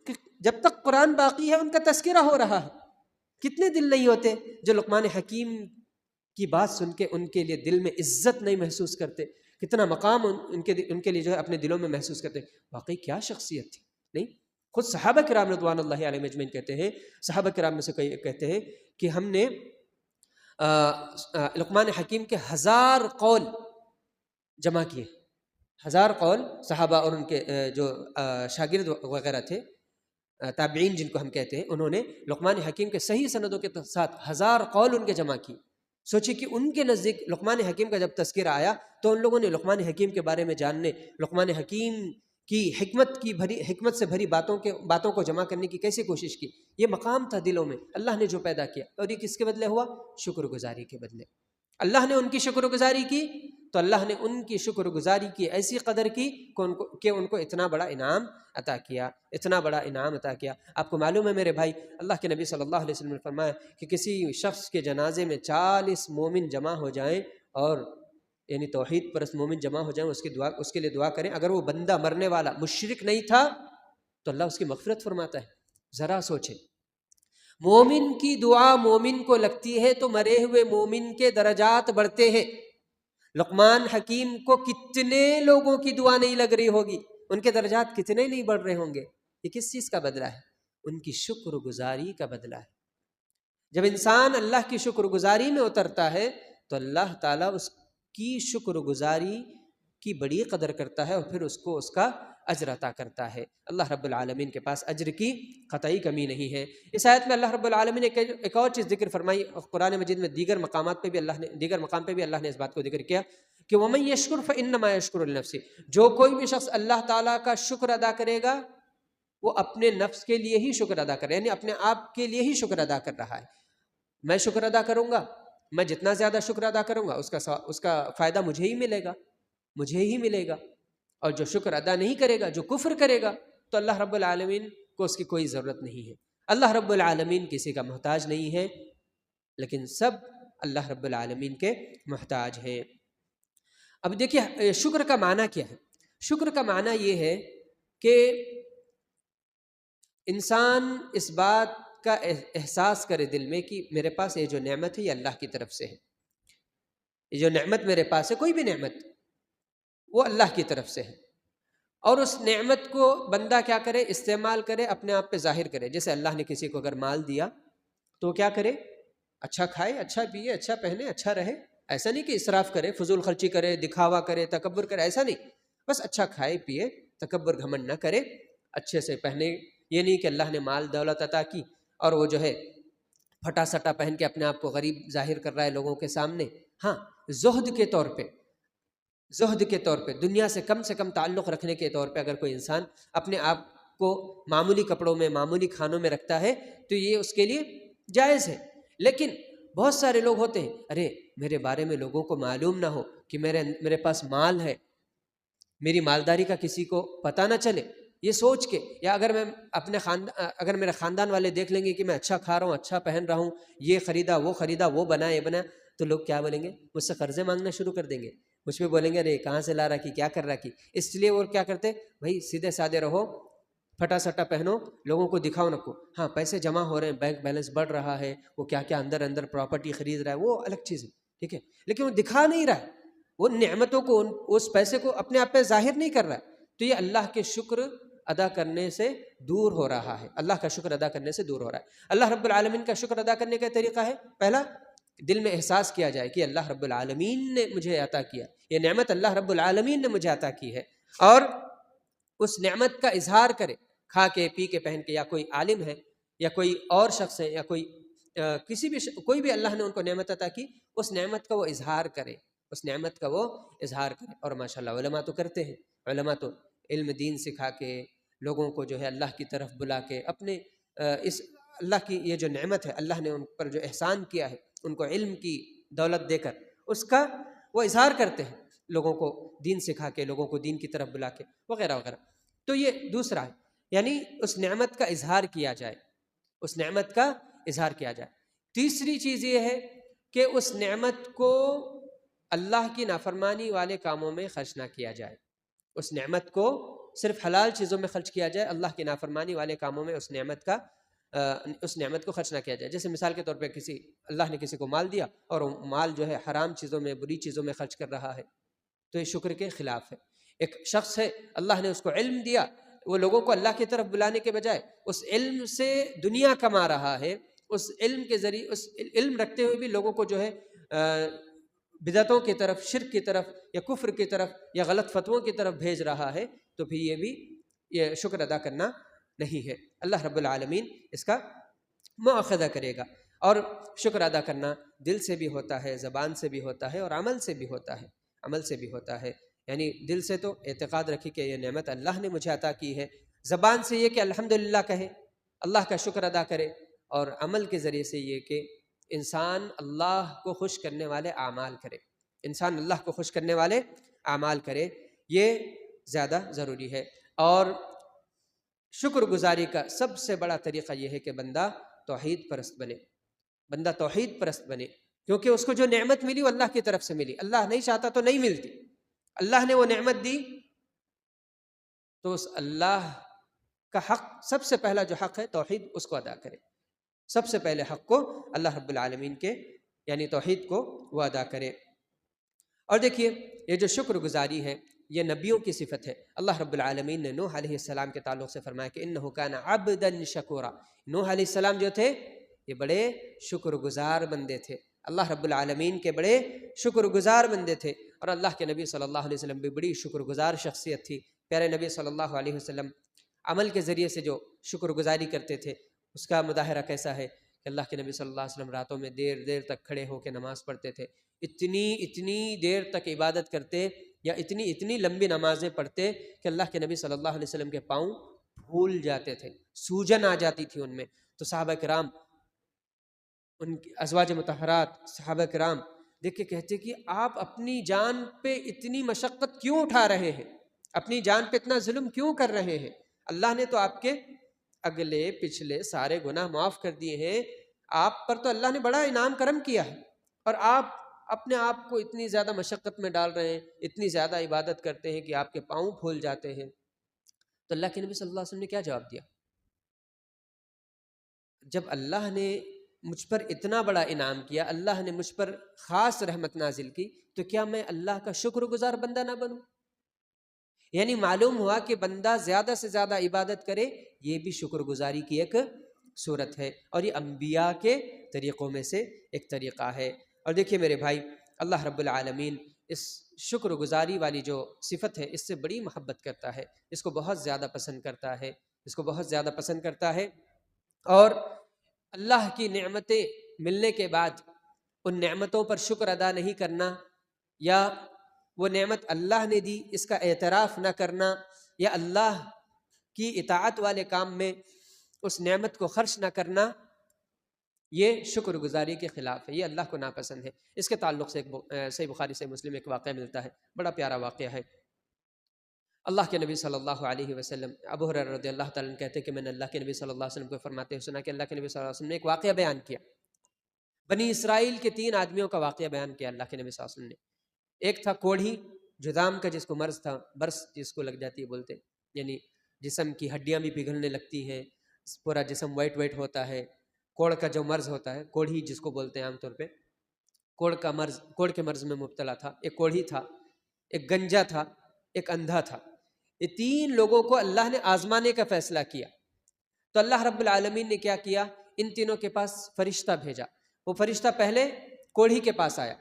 کہ جب تک قرآن باقی ہے ان کا تذکرہ ہو رہا ہے۔ کتنے دل نہیں ہوتے جو لقمان حکیم کی بات سن کے ان کے لیے دل میں عزت نہیں محسوس کرتے، کتنا مقام ان کے لیے جو ہے اپنے دلوں میں محسوس کرتے، واقعی کیا شخصیت تھی۔ نہیں، خود صحابہ کرام رضوان اللہ علیہم اجمعین کہتے ہیں، صحابہ کرام میں سے کوئی کہتے ہیں کہ ہم نے لقمان حکیم کے 1000 قول جمع کیے، 1000 قول صحابہ اور ان کے جو شاگرد وغیرہ تھے، تابعین جن کو ہم کہتے ہیں، انہوں نے لقمان حکیم کے صحیح سندوں کے ساتھ 1000 قول ان کے جمع کی۔ سوچی کہ ان کے نزدیک لقمان حکیم کا جب تذکرہ آیا تو ان لوگوں نے لقمان حکیم کے بارے میں جاننے، لقمان حکیم کی حکمت سے بھری باتوں کو جمع کرنے کی کیسے کوشش کی۔ یہ مقام تھا دلوں میں، اللہ نے جو پیدا کیا، اور یہ کس کے بدلے ہوا؟ شکر گزاری کے بدلے۔ اللہ نے ان کی شکر گزاری کی تو اللہ نے ان کی شکر گزاری کی ایسی قدر کی کہ ان کو اتنا بڑا انعام عطا کیا، اتنا بڑا انعام عطا کیا۔ آپ کو معلوم ہے میرے بھائی، اللہ کے نبی صلی اللہ علیہ وسلم نے فرمایا کہ کسی شخص کے جنازے میں 40 مومن جمع ہو جائیں، اور یعنی توحید پرست مومن جمع ہو جائیں، اس کے لیے دعا کریں، اگر وہ بندہ مرنے والا مشرک نہیں تھا تو اللہ اس کی مغفرت فرماتا ہے۔ ذرا سوچیں، مومن کی دعا مومن کو لگتی ہے تو مرے ہوئے مومن کے درجات بڑھتے ہیں۔ لقمان حکیم کو کتنے لوگوں کی دعا نہیں لگ رہی ہوگی، ان کے درجات کتنے نہیں بڑھ رہے ہوں گے۔ یہ کس چیز کا بدلہ ہے؟ ان کی شکر گزاری کا بدلہ ہے۔ جب انسان اللہ کی شکر گزاری میں اترتا ہے تو اللہ تعالیٰ اس کی شکر گزاری کی بڑی قدر کرتا ہے، اور پھر اس کو اس کا اجر عطا کرتا ہے۔ اللہ رب العالمین کے پاس اجر کی قطعی کمی نہیں ہے۔ اس آیت میں اللہ رب العالمین نے ایک اور چیز ذکر فرمائی، قرآن مجید میں دیگر مقام پہ بھی اللہ نے اس بات کو ذکر کیا کہ وَمَن يَشْكُرْ فَإِنَّمَا يَشْكُرُ لِنَفْسِهِ، جو کوئی بھی شخص اللہ تعالیٰ کا شکر ادا کرے گا وہ اپنے نفس کے لیے ہی شکر ادا کرے، یعنی اپنے آپ کے لیے ہی شکر ادا کر رہا ہے۔ میں شکر ادا کروں گا، میں جتنا زیادہ شکر ادا کروں گا اس کا فائدہ مجھے ہی ملے گا، اور جو شکر ادا نہیں کرے گا، جو کفر کرے گا، تو اللہ رب العالمین کو اس کی کوئی ضرورت نہیں ہے۔ اللہ رب العالمین کسی کا محتاج نہیں ہے، لیکن سب اللہ رب العالمین کے محتاج ہیں۔ اب دیکھیے شکر کا معنی کیا ہے۔ شکر کا معنی یہ ہے کہ انسان اس بات کا احساس کرے دل میں کہ میرے پاس یہ جو نعمت ہے یہ اللہ کی طرف سے ہے، یہ جو نعمت میرے پاس ہے، کوئی بھی نعمت وہ اللہ کی طرف سے ہے، اور اس نعمت کو بندہ کیا کرے؟ استعمال کرے، اپنے آپ پہ ظاہر کرے۔ جیسے اللہ نے کسی کو اگر مال دیا تو کیا کرے؟ اچھا کھائے، اچھا پیے، اچھا پہنے، اچھا رہے۔ ایسا نہیں کہ اسراف کرے، فضول خرچی کرے، دکھاوا کرے، تکبر کرے، ایسا نہیں، بس اچھا کھائے پیے، تکبر گھمنڈ نہ کرے، اچھے سے پہنے۔ یہ نہیں کہ اللہ نے مال دولت عطا کی اور وہ جو ہے پھٹا سٹا پہن کے اپنے آپ کو غریب ظاہر کر رہا ہے لوگوں کے سامنے۔ ہاں، زہد کے طور پہ دنیا سے کم تعلق رکھنے کے طور پہ اگر کوئی انسان اپنے آپ کو معمولی کپڑوں میں، معمولی کھانوں میں رکھتا ہے تو یہ اس کے لیے جائز ہے۔ لیکن بہت سارے لوگ ہوتے ہیں، ارے میرے بارے میں لوگوں کو معلوم نہ ہو کہ میرے پاس مال ہے، میری مالداری کا کسی کو پتہ نہ چلے، یہ سوچ کے، یا اگر میرے خاندان والے دیکھ لیں گے کہ میں اچھا کھا رہا ہوں، اچھا پہن رہا ہوں، یہ خریدا، وہ بنایا، تو لوگ کیا بولیں گے؟ مجھ سے قرضے مانگنا شروع کر دیں گے، مجھ پہ بولیں گے ارے کہاں سے لا رہا کی، کیا کر رہا کی۔ اس لیے وہ کیا کرتے، بھائی سیدھے سادے رہو، پھٹا سٹا پہنو، لوگوں کو دکھاؤ نکو۔ ہاں پیسے جمع ہو رہے ہیں، بینک بیلنس بڑھ رہا ہے، وہ کیا کیا اندر پراپرٹی خرید رہا ہے، وہ الگ چیز ہے، ٹھیک ہے، لیکن وہ دکھا نہیں رہا ہے، وہ نعمتوں کو، اس پیسے کو اپنے آپ پہ ظاہر نہیں کر رہا ہے۔ تو یہ اللہ کے شکر ادا کرنے سے دور ہو رہا ہے، اللہ کا شکر ادا کرنے سے دور ہو رہا ہے۔ اللہ رب العالمین کا شکر ادا کرنے کا طریقہ ہے، پہلا دل میں احساس کیا جائے کہ اللہ رب العالمین نے مجھے عطا کیا، یہ نعمت اللہ رب العالمین نے مجھے عطا کی ہے، اور اس نعمت کا اظہار کرے، کھا کے پی کے پہن کے، یا کوئی عالم ہے یا کوئی اور شخص ہے یا کوئی کوئی بھی اللہ نے ان کو نعمت عطا کی، اس نعمت کا وہ اظہار کرے، اس نعمت کا وہ اظہار کرے۔ اور ماشاءاللہ علماء تو کرتے ہیں، علماء تو علم دین سکھا کے لوگوں کو جو ہے اللہ کی طرف بلا کے، اپنے اس اللہ کی یہ جو نعمت ہے، اللہ نے ان پر جو احسان کیا ہے، ان کو علم کی دولت دے کر، اس کا وہ اظہار کرتے ہیں، لوگوں کو دین سکھا کے، لوگوں کو دین کی طرف بلا کے، وغیرہ وغیرہ۔ تو یہ دوسرا ہے، یعنی اس نعمت کا اظہار کیا جائے، اس نعمت کا اظہار کیا جائے۔ تیسری چیز یہ ہے کہ اس نعمت کو اللہ کی نافرمانی والے کاموں میں خرچ نہ کیا جائے، اس نعمت کو صرف حلال چیزوں میں خرچ کیا جائے، اللہ کی نافرمانی والے کاموں میں اس نعمت کو خرچ نہ کیا جائے۔ جیسے مثال کے طور پہ اللہ نے کسی کو مال دیا اور وہ مال جو ہے حرام چیزوں میں، بری چیزوں میں خرچ کر رہا ہے، تو یہ شکر کے خلاف ہے۔ ایک شخص ہے، اللہ نے اس کو علم دیا، وہ لوگوں کو اللہ کی طرف بلانے کے بجائے اس علم سے دنیا کما رہا ہے، اس علم کے ذریعے، اس علم رکھتے ہوئے بھی لوگوں کو جو ہے بدعتوں کی طرف، شرک کی طرف، یا کفر کی طرف، یا غلط فتووں کی طرف بھیج رہا ہے، تو پھر یہ شکر ادا کرنا نہیں ہے۔ اللہ رب العالمین اس کا مؤاخذہ کرے گا۔ اور شکر ادا کرنا دل سے بھی ہوتا ہے، زبان سے بھی ہوتا ہے، اور عمل سے بھی ہوتا ہے، عمل سے بھی ہوتا ہے۔ یعنی دل سے تو اعتقاد رکھی کہ یہ نعمت اللہ نے مجھے عطا کی ہے، زبان سے یہ کہ الحمدللہ کہے، اللہ کا شکر ادا کرے، اور عمل کے ذریعے سے یہ کہ انسان اللہ کو خوش کرنے والے اعمال کرے، انسان اللہ کو خوش کرنے والے اعمال کرے، یہ زیادہ ضروری ہے۔ اور شکر گزاری کا سب سے بڑا طریقہ یہ ہے کہ بندہ توحید پرست بنے، بندہ توحید پرست بنے، کیونکہ اس کو جو نعمت ملی وہ اللہ کی طرف سے ملی، اللہ نہیں چاہتا تو نہیں ملتی، اللہ نے وہ نعمت دی، تو اس اللہ کا حق، سب سے پہلا جو حق ہے توحید، اس کو ادا کرے، سب سے پہلے حق کو اللہ رب العالمین کے یعنی توحید کو وہ ادا کرے۔ اور دیکھیے یہ جو شکر گزاری ہے یہ نبیوں کی صفت ہے۔ اللہ رب العالمین نے نوح علیہ السلام کے تعلق سے فرمایا کہ انہ کان عبدا شکورا، نوح علیہ السلام جو تھے یہ بڑے شکر گزار بندے تھے، اللہ رب العالمین کے بڑے شکر گزار بندے تھے، اور اللہ کے نبی صلی اللہ علیہ وسلم بھی بڑی شکر گزار شخصیت تھی۔ پیارے نبی صلی اللہ علیہ وسلم عمل کے ذریعے سے جو شکر گزاری کرتے تھے اس کا مظاہرہ کیسا ہے کہ اللہ کے نبی صلی اللہ علیہ وسلم راتوں میں دیر دیر تک کھڑے ہو کے نماز پڑھتے تھے، اتنی دیر تک عبادت کرتے، یا اتنی لمبی نمازیں پڑھتے کہ اللہ کے نبی صلی اللہ علیہ وسلم کے پاؤں پھول جاتے تھے، سوجن آ جاتی تھی ان میں۔ تو صحابہ کرام، ان کی ازواج مطہرات، صحابہ کرام دیکھ کے کہتے کہ آپ اپنی جان پہ اتنی مشقت کیوں اٹھا رہے ہیں، اپنی جان پہ اتنا ظلم کیوں کر رہے ہیں؟ اللہ نے تو آپ کے اگلے پچھلے سارے گناہ معاف کر دیے ہیں، آپ پر تو اللہ نے بڑا انعام کرم کیا ہے، اور آپ اپنے آپ کو اتنی زیادہ مشقت میں ڈال رہے ہیں، اتنی زیادہ عبادت کرتے ہیں کہ آپ کے پاؤں پھول جاتے ہیں۔ تو اللہ کے نبی صلی اللہ علیہ وسلم نے کیا جواب دیا؟ جب اللہ نے مجھ پر اتنا بڑا انعام کیا، اللہ نے مجھ پر خاص رحمت نازل کی، تو کیا میں اللہ کا شکر گزار بندہ نہ بنوں؟ یعنی معلوم ہوا کہ بندہ زیادہ سے زیادہ عبادت کرے، یہ بھی شکر گزاری کی ایک صورت ہے، اور یہ انبیاء کے طریقوں میں سے ایک طریقہ ہے۔ اور دیکھیے میرے بھائی، اللہ رب العالمین اس شکر گزاری والی جو صفت ہے اس سے بڑی محبت کرتا ہے، اس کو بہت زیادہ پسند کرتا ہے، اس کو بہت زیادہ پسند کرتا ہے۔ اور اللہ کی نعمتیں ملنے کے بعد ان نعمتوں پر شکر ادا نہیں کرنا، یا وہ نعمت اللہ نے دی اس کا اعتراف نہ کرنا، یا اللہ کی اطاعت والے کام میں اس نعمت کو خرچ نہ کرنا، یہ شکر گزاری کے خلاف ہے، یہ اللہ کو ناپسند ہے۔ اس کے تعلق سے صحیح بخاری صحیح مسلم ایک واقعہ ملتا ہے، بڑا پیارا واقعہ ہے۔ اللہ کے نبی صلی اللہ علیہ وسلم، ابو ہریرہ رضی اللہ تعالیٰ عنہ کہتے ہیں کہ میں نے اللہ کے نبی صلی اللہ علیہ وسلم کو فرماتے ہوئے سنا کہ اللہ کے نبی صلی اللہ علیہ وسلم نے ایک واقعہ بیان کیا۔ بنی اسرائیل کے 3 آدمیوں کا واقعہ بیان کیا اللہ کے نبی صلی اللہ علیہ وسلم نے۔ ایک تھا کوڑھی، جذام کا جس کو مرض تھا، برس جس کو لگ جاتی ہے بولتے، یعنی جسم کی ہڈیاں بھی پگھلنے لگتی ہیں، پورا جسم وائٹ وائٹ ہوتا ہے، کوڑ کا جو مرض ہوتا ہے، کوڑھی جس کو بولتے ہیں عام طور پہ، کوڑ کے مرض میں مبتلا تھا۔ ایک کوڑھی تھا، ایک گنجا تھا، ایک اندھا تھا۔ یہ 3 لوگوں کو اللہ نے آزمانے کا فیصلہ کیا۔ تو اللہ رب العالمین نے کیا کیا، ان تینوں کے پاس فرشتہ بھیجا۔ وہ فرشتہ پہلے کوڑھی کے پاس آیا،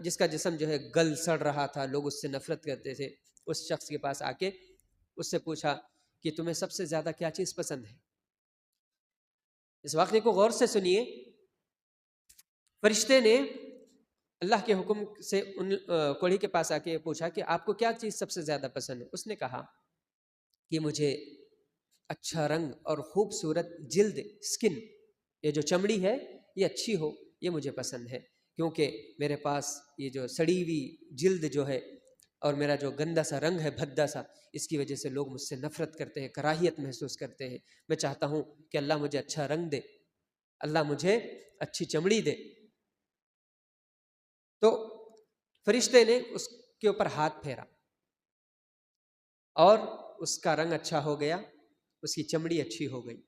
جس کا جسم جو ہے گل سڑ رہا تھا، لوگ اس سے نفرت کرتے تھے۔ اس شخص کے پاس آ کے اس سے پوچھا کہ تمہیں سب سے زیادہ کیا چیز پسند ہے؟ اس واقعے کو غور سے سنیے۔ فرشتے نے اللہ کے حکم سے ان کوڑھی کے پاس آ کے پوچھا کہ آپ کو کیا چیز سب سے زیادہ پسند ہے؟ اس نے کہا کہ مجھے اچھا رنگ اور خوبصورت جلد، اسکن، یہ جو چمڑی ہے یہ اچھی ہو، یہ مجھے پسند ہے، کیونکہ میرے پاس یہ جو سڑی ہوئی جلد جو ہے اور میرا جو گندا سا رنگ ہے، بھدا سا، اس کی وجہ سے لوگ مجھ سے نفرت کرتے ہیں، کراہیت محسوس کرتے ہیں۔ میں چاہتا ہوں کہ اللہ مجھے اچھا رنگ دے، اللہ مجھے اچھی چمڑی دے۔ تو فرشتے نے اس کے اوپر ہاتھ پھیرا اور اس کا رنگ اچھا ہو گیا، اس کی چمڑی اچھی ہو گئی،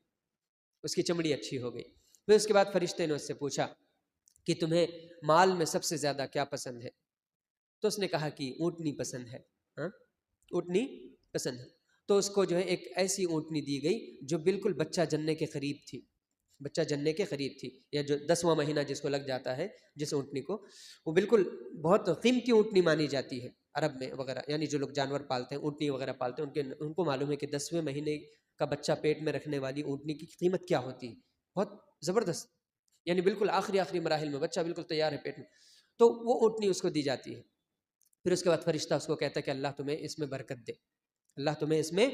اس کی چمڑی اچھی ہو گئی۔ پھر اس کے بعد فرشتے نے اس سے پوچھا کہ تمہیں مال میں سب سے زیادہ کیا پسند ہے؟ تو اس نے کہا کہ اونٹنی پسند ہے، اونٹنی پسند ہے۔ تو اس کو جو ہے ایک ایسی اونٹنی دی گئی جو بالکل بچہ جننے کے قریب تھی، بچہ جننے کے قریب تھی، یا جو 10واں مہینہ جس کو لگ جاتا ہے جس اونٹنی کو، وہ بالکل بہت قیمتی اونٹنی مانی جاتی ہے عرب میں وغیرہ، یعنی جو لوگ جانور پالتے ہیں، اونٹنی وغیرہ پالتے ہیں، ان کو معلوم ہے کہ 10ویں مہینے کا بچہ پیٹ میں رکھنے والی اونٹنی کی قیمت کیا ہوتی ہے، بہت زبردست، یعنی بالکل آخری مراحل میں بچہ بالکل تیار ہے پیٹ میں، تو وہ اونٹنی اس کو دی جاتی ہے۔ پھر اس کے بعد فرشتہ اس کو کہتا ہے کہ اللہ تمہیں اس میں برکت دے، اللہ تمہیں اس میں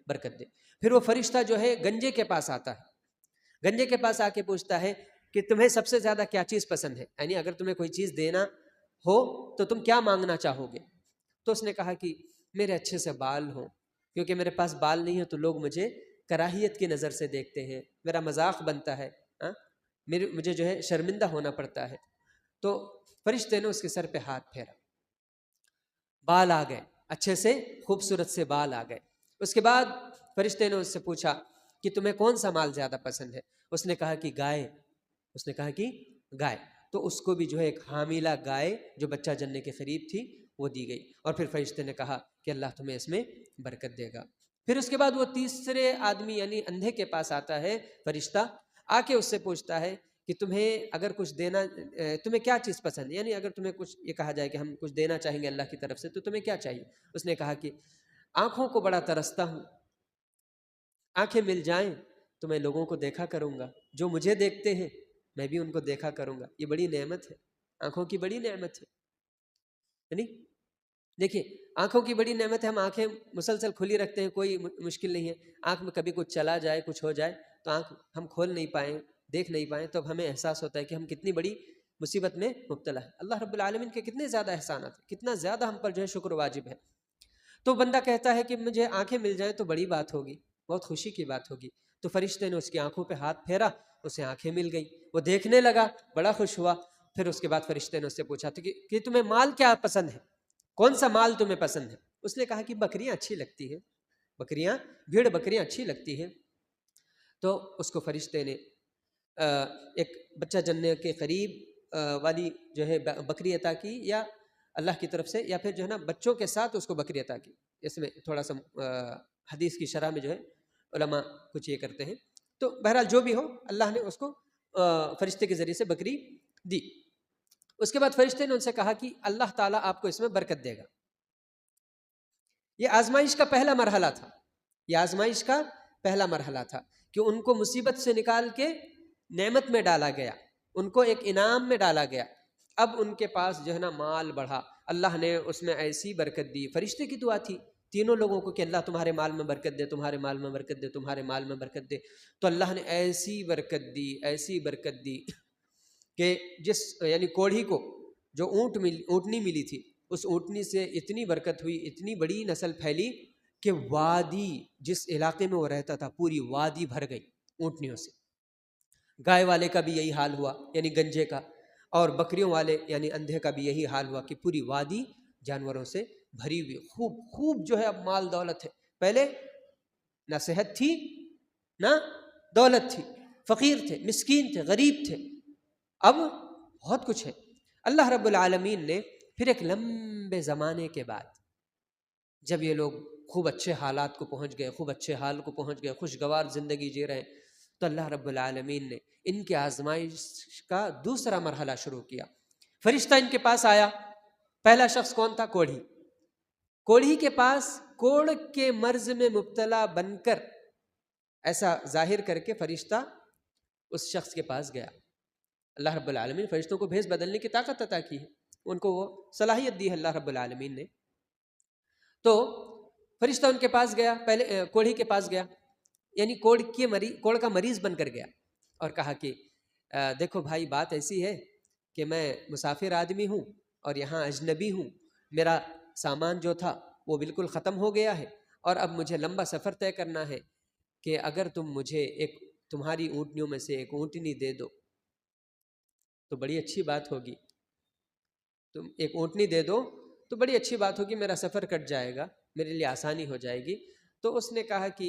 برکت دے۔ پھر وہ فرشتہ جو ہے گنجے کے پاس آتا ہے، گنجے کے پاس آ کے پوچھتا ہے کہ تمہیں سب سے زیادہ کیا چیز پسند ہے، یعنی اگر تمہیں کوئی چیز دینا ہو تو تم کیا مانگنا چاہو گے؟ تو اس نے کہا کہ میرے اچھے سے بال ہوں، کیونکہ میرے پاس بال نہیں ہے تو لوگ مجھے کراہیت کی نظر سے دیکھتے ہیں، میرا مذاق بنتا ہے، مجھے جو ہے شرمندہ ہونا پڑتا ہے۔ تو فرشتے نے اس کے سر پہ ہاتھ پھیرا، بال آ گئے، اچھے سے خوبصورت سے بال آ گئے۔ اس کے بعد فرشتے نے اس سے پوچھا کہ تمہیں کون سا مال زیادہ پسند ہے؟ اس نے کہا کہ گائے، اس نے کہا کہ گائے۔ تو اس کو بھی جو ہے ایک حاملہ گائے جو بچہ جننے کے قریب تھی وہ دی گئی، اور پھر فرشتے نے کہا کہ اللہ تمہیں اس میں برکت دے گا۔ پھر اس کے بعد وہ تیسرے آدمی یعنی اندھے کے پاس آتا ہے فرشتہ، آ کے اس سے پوچھتا ہے کہ تمہیں اگر کچھ دینا، تمہیں کیا چیز پسند ہے، یعنی اگر تمہیں کچھ یہ کہا جائے کہ ہم کچھ دینا چاہیں گے اللہ کی طرف سے تو تمہیں کیا چاہیے؟ اس نے کہا کہ آنکھوں کو بڑا ترستا ہوں، آنکھیں مل جائیں تو میں لوگوں کو دیکھا کروں گا، جو مجھے دیکھتے ہیں میں بھی ان کو دیکھا کروں گا، یہ بڑی نعمت ہے، آنکھوں کی بڑی نعمت ہے۔ یعنی دیکھیے آنکھوں کی بڑی نعمت ہے، ہم آنکھیں مسلسل کھلی رکھتے ہیں، کوئی مشکل نہیں ہے، آنکھ میں کبھی کچھ چلا جائے، کچھ ہو جائے تو آنکھ ہم کھول نہیں پائیں، دیکھ نہیں پائیں، تو اب ہمیں احساس ہوتا ہے کہ ہم کتنی بڑی مصیبت میں مبتلا ہے۔ اللہ رب العالمین کے کتنے زیادہ احسانات ہیں، کتنا زیادہ ہم پر جو ہے شکر واجب ہے۔ تو بندہ کہتا ہے کہ مجھے آنکھیں مل جائیں تو بڑی بات ہوگی، بہت خوشی کی بات ہوگی۔ تو فرشتے نے اس کی آنکھوں پہ ہاتھ پھیرا، اسے آنکھیں مل گئیں، وہ دیکھنے لگا، بڑا خوش ہوا۔ پھر اس کے بعد فرشتے نے اس سے پوچھا تھا کہ تمہیں مال کیا پسند ہے، کون سا مال تمہیں پسند ہے؟ اس نے کہا کہ بکریاں اچھی لگتی ہیں، بکریاں، بھیڑ بکریاں اچھی لگتی ہیں۔ تو اس کو فرشتے نے ایک بچہ جننے کے قریب والی جو ہے بکری عطا کی، یا اللہ کی طرف سے، یا پھر جو ہے نا بچوں کے ساتھ اس کو بکری عطا کی۔ اس میں تھوڑا سا حدیث کی شرح میں جو ہے علماء کچھ یہ کرتے ہیں، تو بہرحال جو بھی ہو اللہ نے اس کو فرشتے کے ذریعے سے بکری دی۔ اس کے بعد فرشتے نے ان سے کہا کہ اللہ تعالیٰ آپ کو اس میں برکت دے گا۔ یہ آزمائش کا پہلا مرحلہ تھا، یہ آزمائش کا پہلا مرحلہ تھا کہ ان کو مصیبت سے نکال کے نعمت میں ڈالا گیا، ان کو ایک انعام میں ڈالا گیا۔ اب ان کے پاس جو ہے نا مال بڑھا، اللہ نے اس میں ایسی برکت دی۔ فرشتے کی دعا تھی تینوں لوگوں کو کہ اللہ تمہارے مال میں برکت دے، تمہارے مال میں برکت دے، تمہارے مال میں برکت دے۔ تو اللہ نے ایسی برکت دی، ایسی برکت دی کہ جس یعنی کوڑھی کو جو اونٹنی ملی تھی، اس اونٹنی سے اتنی برکت ہوئی، اتنی بڑی نسل پھیلی کہ وادی، جس علاقے میں وہ رہتا تھا، پوری وادی بھر گئی اونٹنیوں سے۔ گائے والے کا بھی یہی حال ہوا یعنی گنجے کا، اور بکریوں والے یعنی اندھے کا بھی یہی حال ہوا کہ پوری وادی جانوروں سے بھری ہوئی، خوب خوب جو ہے اب مال دولت ہے. پہلے نہ صحت تھی نہ دولت تھی، فقیر تھے، مسکین تھے، غریب تھے، اب بہت کچھ ہے. اللہ رب العالمین نے پھر ایک لمبے زمانے کے بعد جب یہ لوگ خوب اچھے حالات کو پہنچ گئے، خوب اچھے حال کو پہنچ گئے، خوشگوار زندگی جی رہے ہیں، تو اللہ رب العالمین نے ان کے آزمائش کا دوسرا مرحلہ شروع کیا. فرشتہ ان کے پاس آیا. پہلا شخص کون تھا؟ کوڑھی. کوڑھی کے پاس کوڑ کے مرض میں مبتلا بن کر ایسا ظاہر کر کے فرشتہ اس شخص کے پاس گیا. اللہ رب العالمین فرشتوں کو بھیس بدلنے کی طاقت عطا کی ہے، ان کو وہ صلاحیت دی ہے اللہ رب العالمین نے. تو فرشتہ ان کے پاس گیا، پہلے کوڑھی کے پاس گیا، یعنی کوڑ کا مریض بن کر گیا، اور کہا کہ دیکھو بھائی، بات ایسی ہے کہ میں مسافر آدمی ہوں اور یہاں اجنبی ہوں، میرا سامان جو تھا وہ بالکل ختم ہو گیا ہے، اور اب مجھے لمبا سفر طے کرنا ہے، کہ اگر تم مجھے تمہاری اونٹنیوں میں سے ایک اونٹنی دے دو تو بڑی اچھی بات ہوگی. تم ایک اونٹنی دے دو تو بڑی اچھی بات ہوگی، میرا سفر کٹ جائے گا، میرے لیے آسانی ہو جائے گی. تو اس نے کہا کہ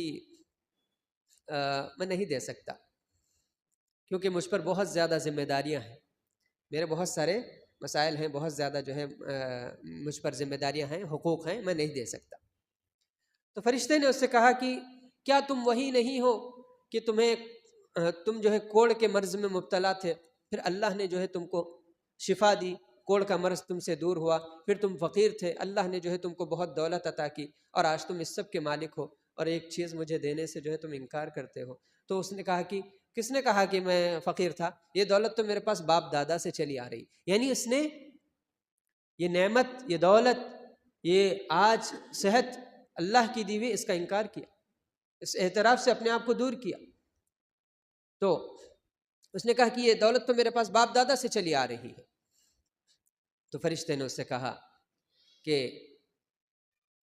میں نہیں دے سکتا، کیونکہ مجھ پر بہت زیادہ ذمہ داریاں ہیں، میرے بہت سارے مسائل ہیں، بہت زیادہ جو ہے مجھ پر ذمہ داریاں ہیں، حقوق ہیں، میں نہیں دے سکتا. تو فرشتے نے اس سے کہا کہ کیا تم وہی نہیں ہو کہ تم جو ہے کوڑ کے مرض میں مبتلا تھے، پھر اللہ نے جو ہے تم کو شفا دی، کوڑ کا مرض تم سے دور ہوا، پھر تم فقیر تھے، اللہ نے جو ہے تم کو بہت دولت عطا کی، اور آج تم اس سب کے مالک ہو، اور ایک چیز مجھے دینے سے جو ہے تم انکار کرتے ہو. تو اس نے کہا کہ کس نے کہا کہ میں فقیر تھا؟ یہ دولت تو میرے پاس باپ دادا سے چلی آ رہی. یعنی اس نے یہ نعمت، یہ دولت، یہ آج صحت اللہ کی دی ہوئی، اس کا انکار کیا، اس اعتراف سے اپنے آپ کو دور کیا. تو اس نے کہا کہ یہ دولت تو میرے پاس باپ دادا سے چلی آ رہی ہے. تو فرشتے نے اس سے کہا کہ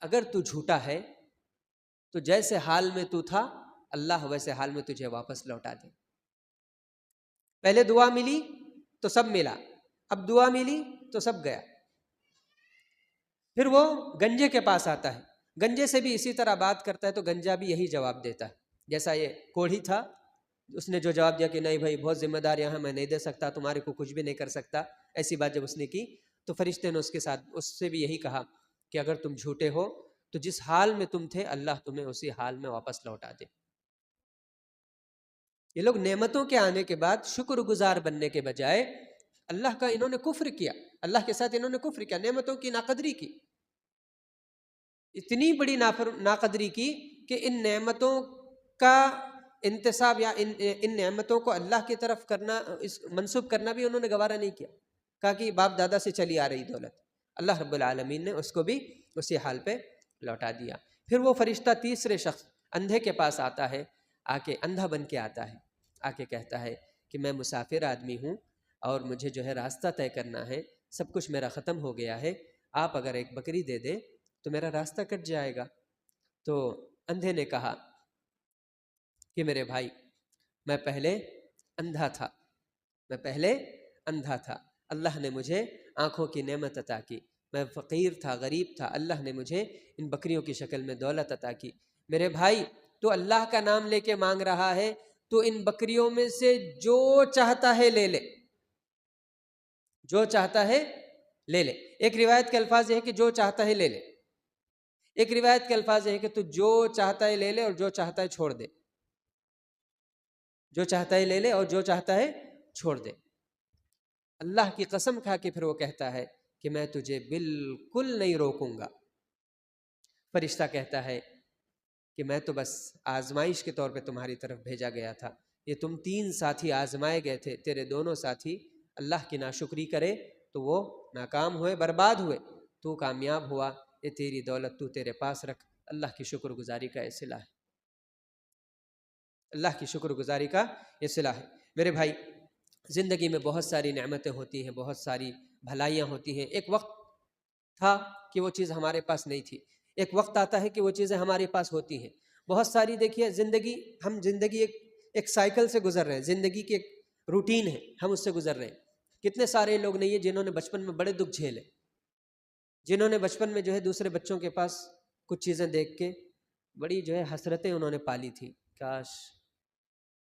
اگر تو جھوٹا ہے تو جیسے حال میں تو تھا اللہ ویسے حال میں تجھے واپس لوٹا دے. پہلے دعا ملی تو سب ملا، اب دعا ملی تو سب گیا. پھر وہ گنجے کے پاس آتا ہے، گنجے سے بھی اسی طرح بات کرتا ہے، تو گنجا بھی یہی جواب دیتا ہے جیسا یہ کوڑھی تھا. اس نے جو جواب دیا کہ نہیں بھائی، بہت ذمہ داریاں ہیں، میں نہیں دے سکتا، تمہارے کو کچھ بھی نہیں کر سکتا. ایسی بات جب اس نے کی تو فرشتے نے اس سے بھی یہی کہا کہ اگر تم جھوٹے ہو تو جس حال میں تم تھے اللہ تمہیں اسی حال میں واپس لوٹا دے. یہ لوگ نعمتوں کے آنے کے بعد شکر گزار بننے کے بجائے اللہ کا انہوں نے کفر کیا، اللہ کے ساتھ انہوں نے کفر کیا، نعمتوں کی ناقدری کی، اتنی بڑی ناقدری کی کہ ان نعمتوں کا انتصاب یا ان نعمتوں کو اللہ کی طرف کرنا، منسوب کرنا بھی انہوں نے گوارا نہیں کیا. کہا کہ باپ دادا سے چلی آ رہی دولت. اللہ رب العالمین نے اس کو بھی اسی حال پہ لوٹا دیا. پھر وہ فرشتہ تیسرے شخص اندھے کے پاس آتا ہے، آ کے اندھا بن کے آتا ہے، آ کے کہتا ہے کہ میں مسافر آدمی ہوں اور مجھے جو ہے راستہ طے کرنا ہے، سب کچھ میرا ختم ہو گیا ہے، آپ اگر ایک بکری دے دیں تو میرا راستہ کٹ جائے گا. تو اندھے نے کہا کہ میرے بھائی، میں پہلے اندھا تھا، اللہ نے مجھے آنکھوں کی نعمت عطا کی، میں فقیر تھا، غریب تھا، اللہ نے مجھے ان بکریوں کی شکل میں دولت عطا کی. میرے بھائی، تو اللہ کا نام لے کے مانگ رہا ہے، تو ان بکریوں میں سے جو چاہتا ہے لے لے، جو چاہتا ہے لے لے. ایک روایت کے الفاظ یہ ہے کہ جو چاہتا ہے لے لے، ایک روایت کے الفاظ یہ ہے کہ تو جو چاہتا ہے لے لے اور جو چاہتا ہے چھوڑ دے، جو چاہتا ہے لے لے اور جو چاہتا ہے چھوڑ دے. اللہ کی قسم کھا کے پھر وہ کہتا ہے کہ میں تجھے بالکل نہیں روکوں گا. فرشتہ کہتا ہے کہ میں تو بس آزمائش کے طور پہ تمہاری طرف بھیجا گیا تھا، یہ تم 3 ساتھی آزمائے گئے تھے، تیرے دونوں ساتھی اللہ کی ناشکری کرے تو وہ ناکام ہوئے، برباد ہوئے، تو کامیاب ہوا، یہ تیری دولت تو تیرے پاس رکھ. اللہ کی شکر گزاری کا یہ صلہ ہے، اللہ کی شکر گزاری کا یہ صلہ ہے. میرے بھائی، زندگی میں بہت ساری نعمتیں ہوتی ہیں، بہت ساری بھلائیاں ہوتی ہیں. ایک وقت تھا کہ وہ چیز ہمارے پاس نہیں تھی، ایک وقت آتا ہے کہ وہ چیزیں ہمارے پاس ہوتی ہیں. بہت ساری دیکھیے زندگی ایک سائیکل سے گزر رہے ہیں، زندگی کی روٹین ہے، ہم اس سے گزر رہے ہیں۔ کتنے سارے لوگ نہیں ہیں جنہوں نے بچپن میں بڑے دکھ جھیلے، جنہوں نے بچپن میں جو ہے دوسرے بچوں کے پاس کچھ چیزیں دیکھ کے بڑی جو ہے حسرتیں انہوں نے پالی تھی، کاش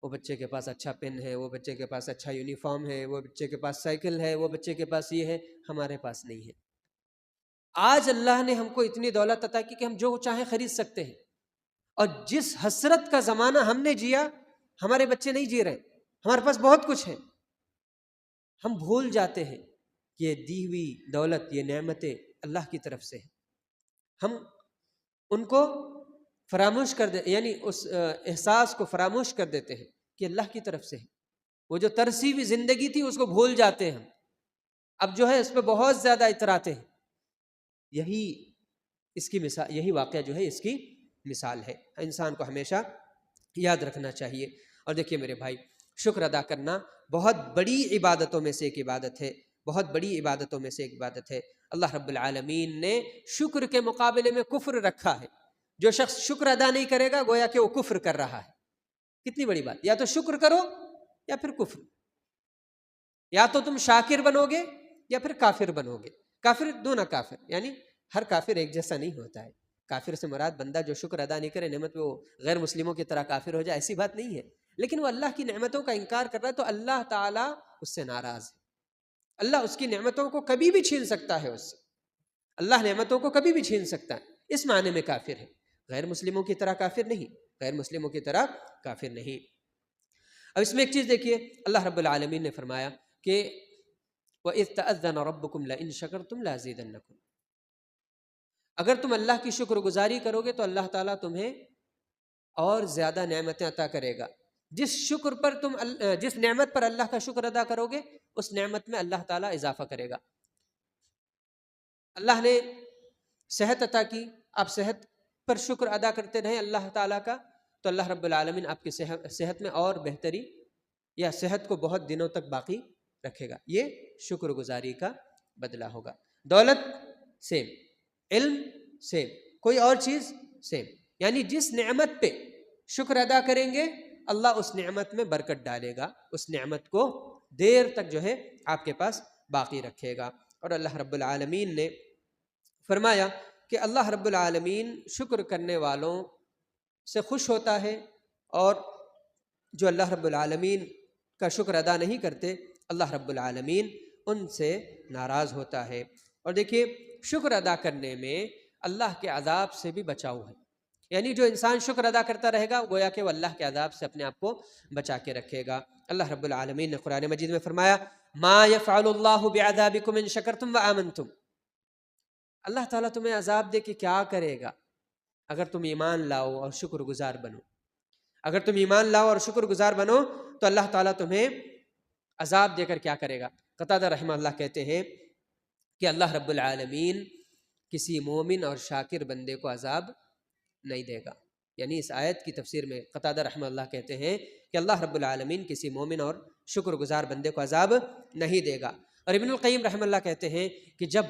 وہ بچے کے پاس اچھا پین ہے، وہ بچے کے پاس اچھا یونیفارم ہے، وہ بچے کے پاس سائیکل ہے، وہ بچے کے پاس یہ ہے، ہمارے پاس نہیں ہے۔ آج اللہ نے ہم کو اتنی دولت عطا کی کہ ہم جو چاہیں خرید سکتے ہیں، اور جس حسرت کا زمانہ ہم نے جیا ہمارے بچے نہیں جی رہے۔ ہمارے پاس بہت کچھ ہے، ہم بھول جاتے ہیں کہ یہ دی ہوئی دولت، یہ نعمتیں اللہ کی طرف سے ہیں، ہم ان کو فراموش کر دے، یعنی اس احساس کو فراموش کر دیتے ہیں کہ اللہ کی طرف سے ہے۔ وہ جو ترسی ہوئی زندگی تھی اس کو بھول جاتے ہیں ہم، اب جو ہے اس پہ بہت زیادہ اتراتے ہیں۔ یہی اس کی مثال، یہی واقعہ جو ہے اس کی مثال ہے، انسان کو ہمیشہ یاد رکھنا چاہیے۔ اور دیکھیے میرے بھائی، شکر ادا کرنا بہت بڑی عبادتوں میں سے ایک عبادت ہے، بہت بڑی عبادتوں میں سے ایک عبادت ہے۔ اللہ رب العالمین نے شکر کے مقابلے میں کفر رکھا ہے۔ جو شخص شکر ادا نہیں کرے گا گویا کہ وہ کفر کر رہا ہے۔ کتنی بڑی بات، یا تو شکر کرو یا پھر کفر، یا تو تم شاکر بنو گے یا پھر کافر بنو گے۔ کافر دونوں کافر، یعنی ہر کافر ایک جیسا نہیں ہوتا ہے۔ کافر سے مراد بندہ جو شکر ادا نہیں کرے، نعمت وہ غیر مسلموں کی طرح کافر ہو جائے، ایسی بات نہیں ہے، لیکن وہ اللہ کی نعمتوں کا انکار کر رہا ہے تو اللہ تعالیٰ اس سے ناراض ہے۔ اللہ اس کی نعمتوں کو کبھی بھی چھین سکتا ہے، اس سے اللہ نعمتوں کو کبھی بھی چھین سکتا ہے، اس معنی میں کافر ہے، غیر مسلموں کی طرح کافر نہیں، غیر مسلموں کی طرح کافر نہیں۔ اب اس میں ایک چیز دیکھیے، اللہ رب العالمین نے فرمایا کہ وَإِذْ تَأَذَّنَ رَبُّكُمْ لَإِن شَكَرْتُمْ لَأَزِيدَنَّكُمْ، اگر تم اللہ کی شکر گزاری کرو گے تو اللہ تعالیٰ تمہیں اور زیادہ نعمتیں عطا کرے گا۔ جس نعمت پر اللہ کا شکر ادا کرو گے اس نعمت میں اللہ تعالیٰ اضافہ کرے گا۔ اللہ نے صحت عطا کی، آپ صحت پر شکر ادا کرتے رہیں اللہ تعالیٰ کا، تو اللہ رب العالمین آپ کی صحت میں اور بہتری یا صحت کو بہت دنوں تک باقی رکھے گا۔ یہ شکر گزاری کا بدلہ ہوگا۔ دولت سیم، علم سیم، کوئی اور چیز سیم، یعنی جس نعمت پہ شکر ادا کریں گے اللہ اس نعمت میں برکت ڈالے گا، اس نعمت کو دیر تک جو ہے آپ کے پاس باقی رکھے گا۔ اور اللہ رب العالمین نے فرمایا کہ اللہ رب العالمین شکر کرنے والوں سے خوش ہوتا ہے، اور جو اللہ رب العالمین کا شکر ادا نہیں کرتے اللہ رب العالمین ان سے ناراض ہوتا ہے۔ اور دیکھیے، شکر ادا کرنے میں اللہ کے عذاب سے بھی بچاؤ ہے، یعنی جو انسان شکر ادا کرتا رہے گا گویا کہ وہ اللہ کے عذاب سے اپنے آپ کو بچا کے رکھے گا۔ اللہ رب العالمین نے قرآن مجید میں فرمایا ما يفعل اللہ بعذابکم ان شکرتم وآمنتم، اللہ تعالیٰ تمہیں عذاب دے کے کیا کرے گا اگر تم ایمان لاؤ اور شکر گزار بنو۔ اگر تم ایمان لاؤ اور شکر گزار بنو تو اللہ تعالیٰ تمہیں عذاب دے کر کیا کرے گا۔ قتادہ رحمہ اللہ کہتے ہیں کہ اللہ رب العالمین کسی مومن اور شاکر بندے کو عذاب نہیں دے گا، یعنی اس آیت کی تفسیر میں قتادہ رحمہ اللہ کہتے ہیں کہ اللہ رب العالمین کسی مومن اور شکر گزار بندے کو عذاب نہیں دے گا۔ اور ابن القیم رحمہ اللہ کہتے ہیں کہ جب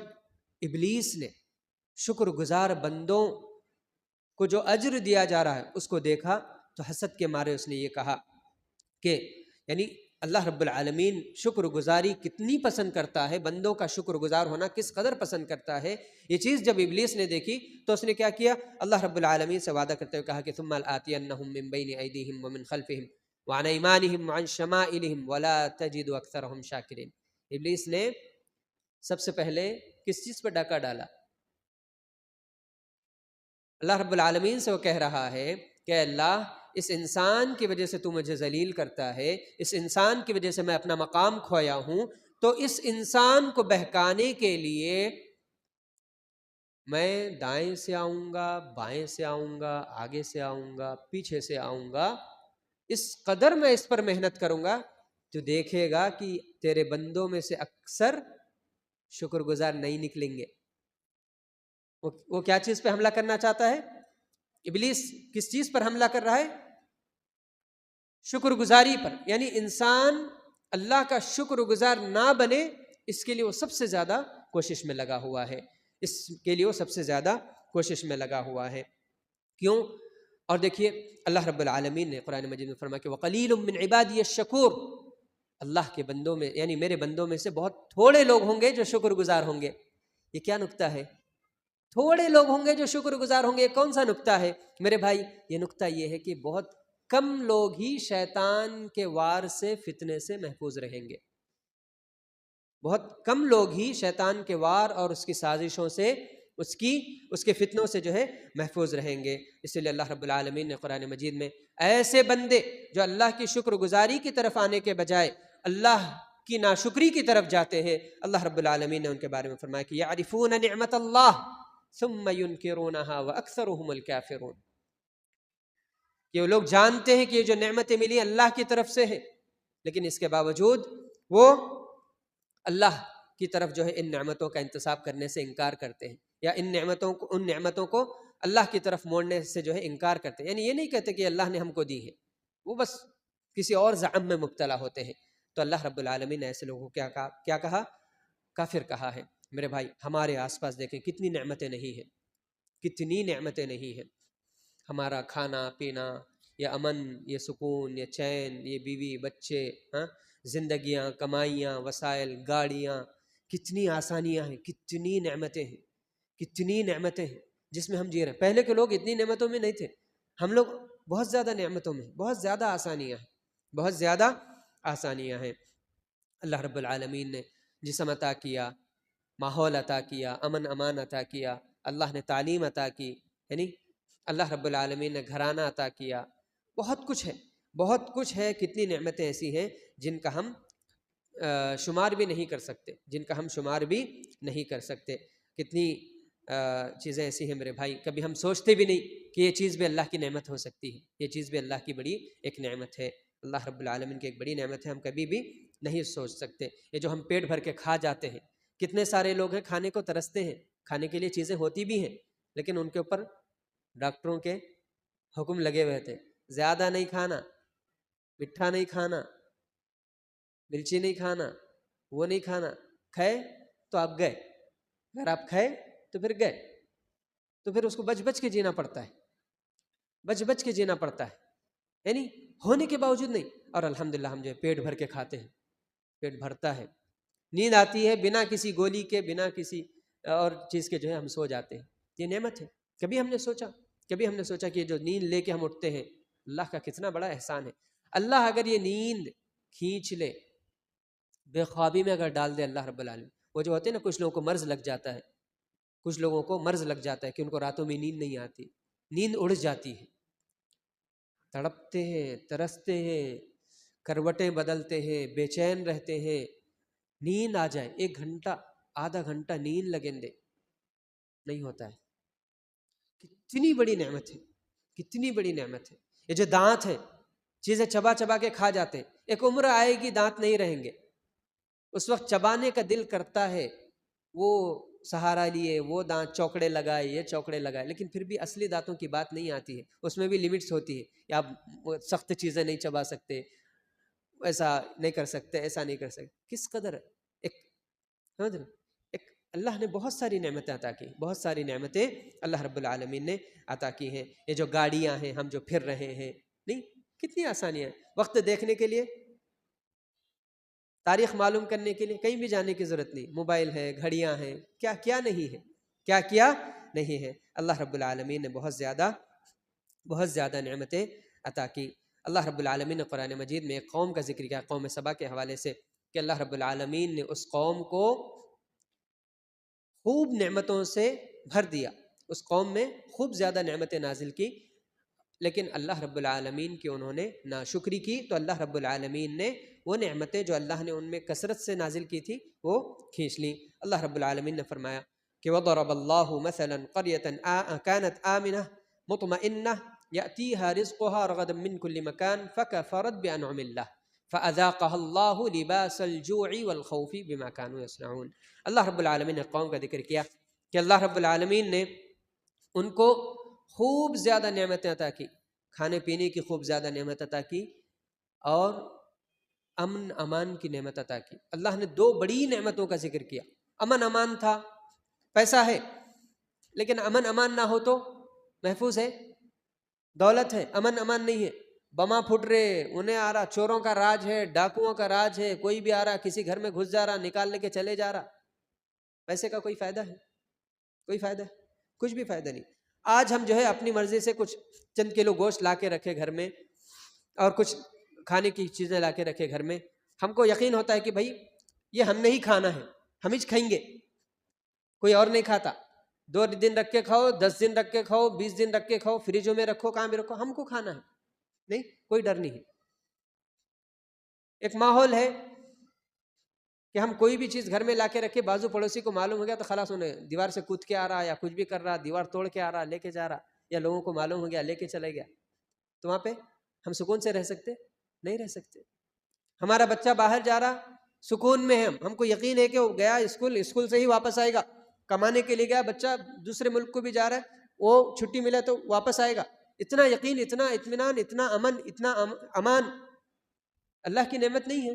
ابلیس نے شکر گزار بندوں کو جو اجر دیا جا رہا ہے اس کو دیکھا تو حسد کے مارے اس نے یہ کہا کہ یعنی اللہ رب العالمین شکر گزاری کتنی پسند کرتا ہے، بندوں کا شکر گزار ہونا کس قدر پسند کرتا ہے، یہ چیز جب ابلیس نے دیکھی تو اس نے کیا کیا، اللہ رب العالمین سے وعدہ کرتے ہوئے کہا کہ ثم لآتینہم من بین ایدیہم ومن خلفہم وعن ایمانہم وعن شمائلہم ولا تجد اکثرہم شاکرین۔ ابلیس نے سب سے پہلے کس چیز پر ڈاکہ ڈالا؟ اللہ رب العالمین سے وہ کہہ رہا ہے کہ اللہ اس انسان کی وجہ سے تو مجھے ذلیل کرتا ہے، اس انسان کی وجہ سے میں اپنا مقام کھویا ہوں، تو اس انسان کو بہکانے کے لیے میں دائیں سے آؤں گا، بائیں سے آؤں گا، آگے سے آؤں گا، پیچھے سے آؤں گا، اس قدر میں اس پر محنت کروں گا تو دیکھے گا کہ تیرے بندوں میں سے اکثر شکر گزار نہیں نکلیں گے۔ وہ کیا چیز پہ حملہ کرنا چاہتا ہے؟ ابلیس کس چیز پر حملہ کر رہا ہے؟ شکر گزاری پر، یعنی انسان اللہ کا شکر گزار نہ بنے اس کے لیے وہ سب سے زیادہ کوشش میں لگا ہوا ہے، اس کے لیے وہ سب سے زیادہ کوشش میں لگا ہوا ہے۔ کیوں؟ اور دیکھیے اللہ رب العالمین نے قرآن مجید میں فرمایا کہ وَقَلِيلٌ مِّنْ عِبَادِيَ الشَّكُورُ، اللہ کے بندوں میں یعنی میرے بندوں میں سے بہت تھوڑے لوگ ہوں گے جو شکر گزار ہوں گے. یہ کیا نکتہ ہے؟ تھوڑے لوگ ہوں گے جو شکر گزار ہوں گے. کون سا نکتہ ہے میرے بھائی؟ یہ نکتہ یہ ہے کہ بہت کم لوگ ہی شیطان کے وار سے فتنے سے محفوظ رہیں گے. بہت کم لوگ ہی شیطان کے وار اور اس کی سازشوں سے اس کے فتنوں سے جو ہے محفوظ رہیں گے. اس لیے اللہ رب العالمین نے قرآن مجید میں ایسے بندے جو اللہ کی شکر گزاری کی طرف آنے کے بجائے اللہ کی ناشکری کی طرف جاتے ہیں، اللہ رب العالمین نے ان کے بارے میں فرمایا کہ یعرفون نعمت اللہ ثم ينکرونها واکثرهم الکافرون، کہ وہ لوگ جانتے ہیں کہ یہ جو نعمتیں ملی اللہ کی طرف سے ہیں، لیکن اس کے باوجود وہ اللہ کی طرف جو ہے ان نعمتوں کا انتصاب کرنے سے انکار کرتے ہیں، یا ان نعمتوں کو اللہ کی طرف موڑنے سے جو ہے انکار کرتے ہیں. یعنی یہ نہیں کہتے کہ اللہ نے ہم کو دی ہے، وہ بس کسی اور زعم میں مبتلا ہوتے ہیں. تو اللہ رب العالمین نے ایسے لوگوں کو کیا کہا؟ کافر کہا ہے. میرے بھائی ہمارے آس پاس دیکھیں کتنی نعمتیں نہیں ہیں، کتنی نعمتیں نہیں ہیں. ہمارا کھانا پینا، یہ امن، یہ سکون، یہ چین، یہ بیوی بچے، زندگیاں، کمائیاں، وسائل، گاڑیاں، کتنی آسانیاں ہیں، کتنی نعمتیں ہیں، کتنی نعمتیں ہیں جس میں ہم جی رہے ہیں. پہلے کے لوگ اتنی نعمتوں میں نہیں تھے، ہم لوگ بہت زیادہ نعمتوں میں، بہت زیادہ آسانیاں ہیں، بہت زیادہ آسانیاں ہیں. اللہ رب العالمین نے جسم عطا کیا، ماحول عطا کیا، امن امان عطا کیا، اللہ نے تعلیم عطا کی، یعنی اللہ رب العالمین نے گھرانہ عطا کیا. بہت کچھ ہے، بہت کچھ ہے. کتنی نعمتیں ایسی ہیں جن کا ہم شمار بھی نہیں کر سکتے، جن کا ہم شمار بھی نہیں کر سکتے. کتنی چیزیں ایسی ہیں میرے بھائی، کبھی ہم سوچتے بھی نہیں کہ یہ چیز بھی اللہ کی نعمت ہو سکتی ہے، یہ چیز بھی اللہ کی بڑی ایک نعمت ہے، اللہ رب العالمین کی ایک بڑی نعمت ہے، ہم کبھی بھی نہیں سوچ سکتے. یہ جو ہم پیٹ بھر کے کھا جاتے ہیں، کتنے سارے لوگ ہیں کھانے کو ترستے ہیں، کھانے کے لیے چیزیں ہوتی بھی ہیں، لیکن ان کے اوپر ڈاکٹروں کے حکم لگے ہوئے تھے، زیادہ نہیں کھانا، مٹھا نہیں کھانا، مرچی نہیں کھانا، وہ نہیں کھانا. کھائے تو آپ گئے، اگر آپ کھائے تو پھر گئے، تو پھر اس کو بچ بچ کے جینا پڑتا ہے، بچ بچ کے جینا پڑتا ہے. یعنی ہونے کے باوجود نہیں. اور الحمدللہ ہم جو ہے پیٹ بھر کے کھاتے ہیں، پیٹ بھرتا ہے، نیند آتی ہے، بنا کسی گولی کے، بنا کسی اور چیز کے جو ہے ہم سو جاتے ہیں. یہ نعمت ہے. کبھی ہم نے سوچا کہ یہ جو نیند لے کے ہم اٹھتے ہیں، اللہ کا کتنا بڑا احسان ہے. اللہ اگر یہ نیند کھینچ لے، بے خوابی میں اگر ڈال دے اللہ رب العالمین، وہ جو ہوتے ہیں نا کچھ لوگوں کو مرض لگ جاتا ہے، کچھ لوگوں کو مرض لگ جاتا ہے کہ ان کو راتوں میں نیند نہیں آتی، نیند اڑ جاتی ہے، تڑپتے ہیں، ترستے ہیں، کروٹیں بدلتے ہیں، بے چین رہتے ہیں. نیند آ جائے، 1 گھنٹہ آدھا گھنٹہ نیند لگیں دے، نہیں ہوتا ہے. کتنی بڑی نعمت ہے، کتنی بڑی نعمت ہے. یہ جو دانت ہیں، چیزیں چبا چبا کے کھا جاتے ہیں، ایک عمر آئے گی دانت نہیں رہیں گے، اس وقت چبانے کا دل کرتا ہے، وہ سہارا لیے، وہ دانت چوکڑے لگائے، یہ چوکڑے لگائے، لیکن پھر بھی اصلی دانتوں کی بات نہیں آتی ہے. اس میں بھی لیمٹس ہوتی ہے، یا آپ سخت چیزیں نہیں چبا سکتے، ایسا نہیں کر سکتے، ایسا نہیں کر سکتے. کس قدر ایک اللہ نے بہت ساری نعمتیں عطا کی، بہت ساری نعمتیں اللہ رب العالمین نے عطا کی ہیں. یہ جو گاڑیاں ہیں، ہم جو پھر رہے ہیں، نہیں کتنی آسانیاں ہیں. وقت دیکھنے کے لیے، تاریخ معلوم کرنے کے لیے کہیں بھی جانے کی ضرورت نہیں. موبائل ہے، گھڑیاں ہیں، کیا کیا نہیں ہے، کیا کیا نہیں ہے. اللہ رب العالمین نے بہت زیادہ نعمتیں عطا کی. اللہ رب العالمین نے قرآن مجید میں ایک قوم کا ذکر کیا، قوم سبا کے حوالے سے، کہ اللہ رب العالمین نے اس قوم کو خوب نعمتوں سے بھر دیا، اس قوم میں خوب زیادہ نعمتیں نازل کی، لیکن اللہ رب العالمین کی انہوں نے ناشکری کی، تو اللہ رب العالمین نے وہ نعمتیں جو اللہ نے ان میں کثرت سے نازل کی تھی وہ کھینچ لیں. اللہ رب العالمین نے فرمایا کہ وَضَرَبَ اللَّهُ مَثَلًا قَرْيَةً كَانَتْ آمِنَةً مُطْمَئِنَّةً يَأْتِيهَا رِزْقُهَا رَغَدًا مِّن كُلِّ مَكَانٍ فَكَفَرَتْ بِأَنْعُمِ اللَّهِ فَأَذَاقَهَا اللَّهُ لِبَاسَ الْجُوعِ وَالْخَوْفِ بِمَا كَانُوا يَصْنَعُونَ. اللہ رب العالمین نے قوم کا ذکر کیا کہ اللہ رب العالمین نے ان کو خوب زیادہ نعمتیں عطا کی، کھانے پینے کی خوب زیادہ نعمت عطا کی، اور امن امان کی نعمت عطا کی. اللہ نے 2 بڑی نعمتوں کا ذکر کیا. امن امان تھا، پیسہ ہے لیکن امن امان نہ ہو تو محفوظ ہے، دولت ہے امن امان نہیں ہے، بما پھٹ رہے، انہیں آ رہا، چوروں کا راج ہے، ڈاکوؤں کا راج ہے، کوئی بھی آ رہا کسی گھر میں گھس جا رہا، نکال لے کے چلے جا رہا. پیسے کا کوئی فائدہ ہے؟ کوئی فائدہ ہے؟ کچھ بھی فائدہ نہیں. آج ہم جو ہے اپنی مرضی سے کچھ چند کلو گوشت لا کے رکھے گھر میں اور کچھ کھانے کی چیزیں لا کے رکھے گھر میں، ہم کو یقین ہوتا ہے کہ بھائی یہ ہم نے ہی کھانا ہے، ہم ہی کھائیں گے، کوئی اور نہیں کھاتا. 2 دن رکھ کے کھاؤ، 10 دن رکھ کے کھاؤ، 20 دن رکھ کے کھاؤ، فریجوں میں رکھو، کہاں بھی رکھو، ہم کو کھانا ہے. نہیں، کوئی ڈر نہیں ہے. ایک ماحول ہے کہ ہم کوئی بھی چیز گھر میں لا کے رکھے، بازو پڑوسی کو معلوم ہو گیا تو خلاص انہیں دیوار سے کود کے آ رہا یا کچھ بھی کر رہا، دیوار توڑ کے آ رہا، لے کے جا رہا، یا لوگوں کو معلوم ہو گیا لے کے چلے گیا. تو وہاں پہ ہم سکون سے رہ سکتے؟ نہیں رہ سکتے. ہمارا بچہ باہر جا رہا، سکون میں ہے، ہم کو یقین ہے کہ وہ گیا اسکول سے ہی واپس آئے گا، کمانے کے لیے گیا بچہ، دوسرے ملک کو بھی جا رہا ہے، وہ چھٹی ملے تو واپس آئے گا. اتنا یقین، اتنا اطمینان، اتنا امن، اتنا امان اللہ کی نعمت نہیں ہے؟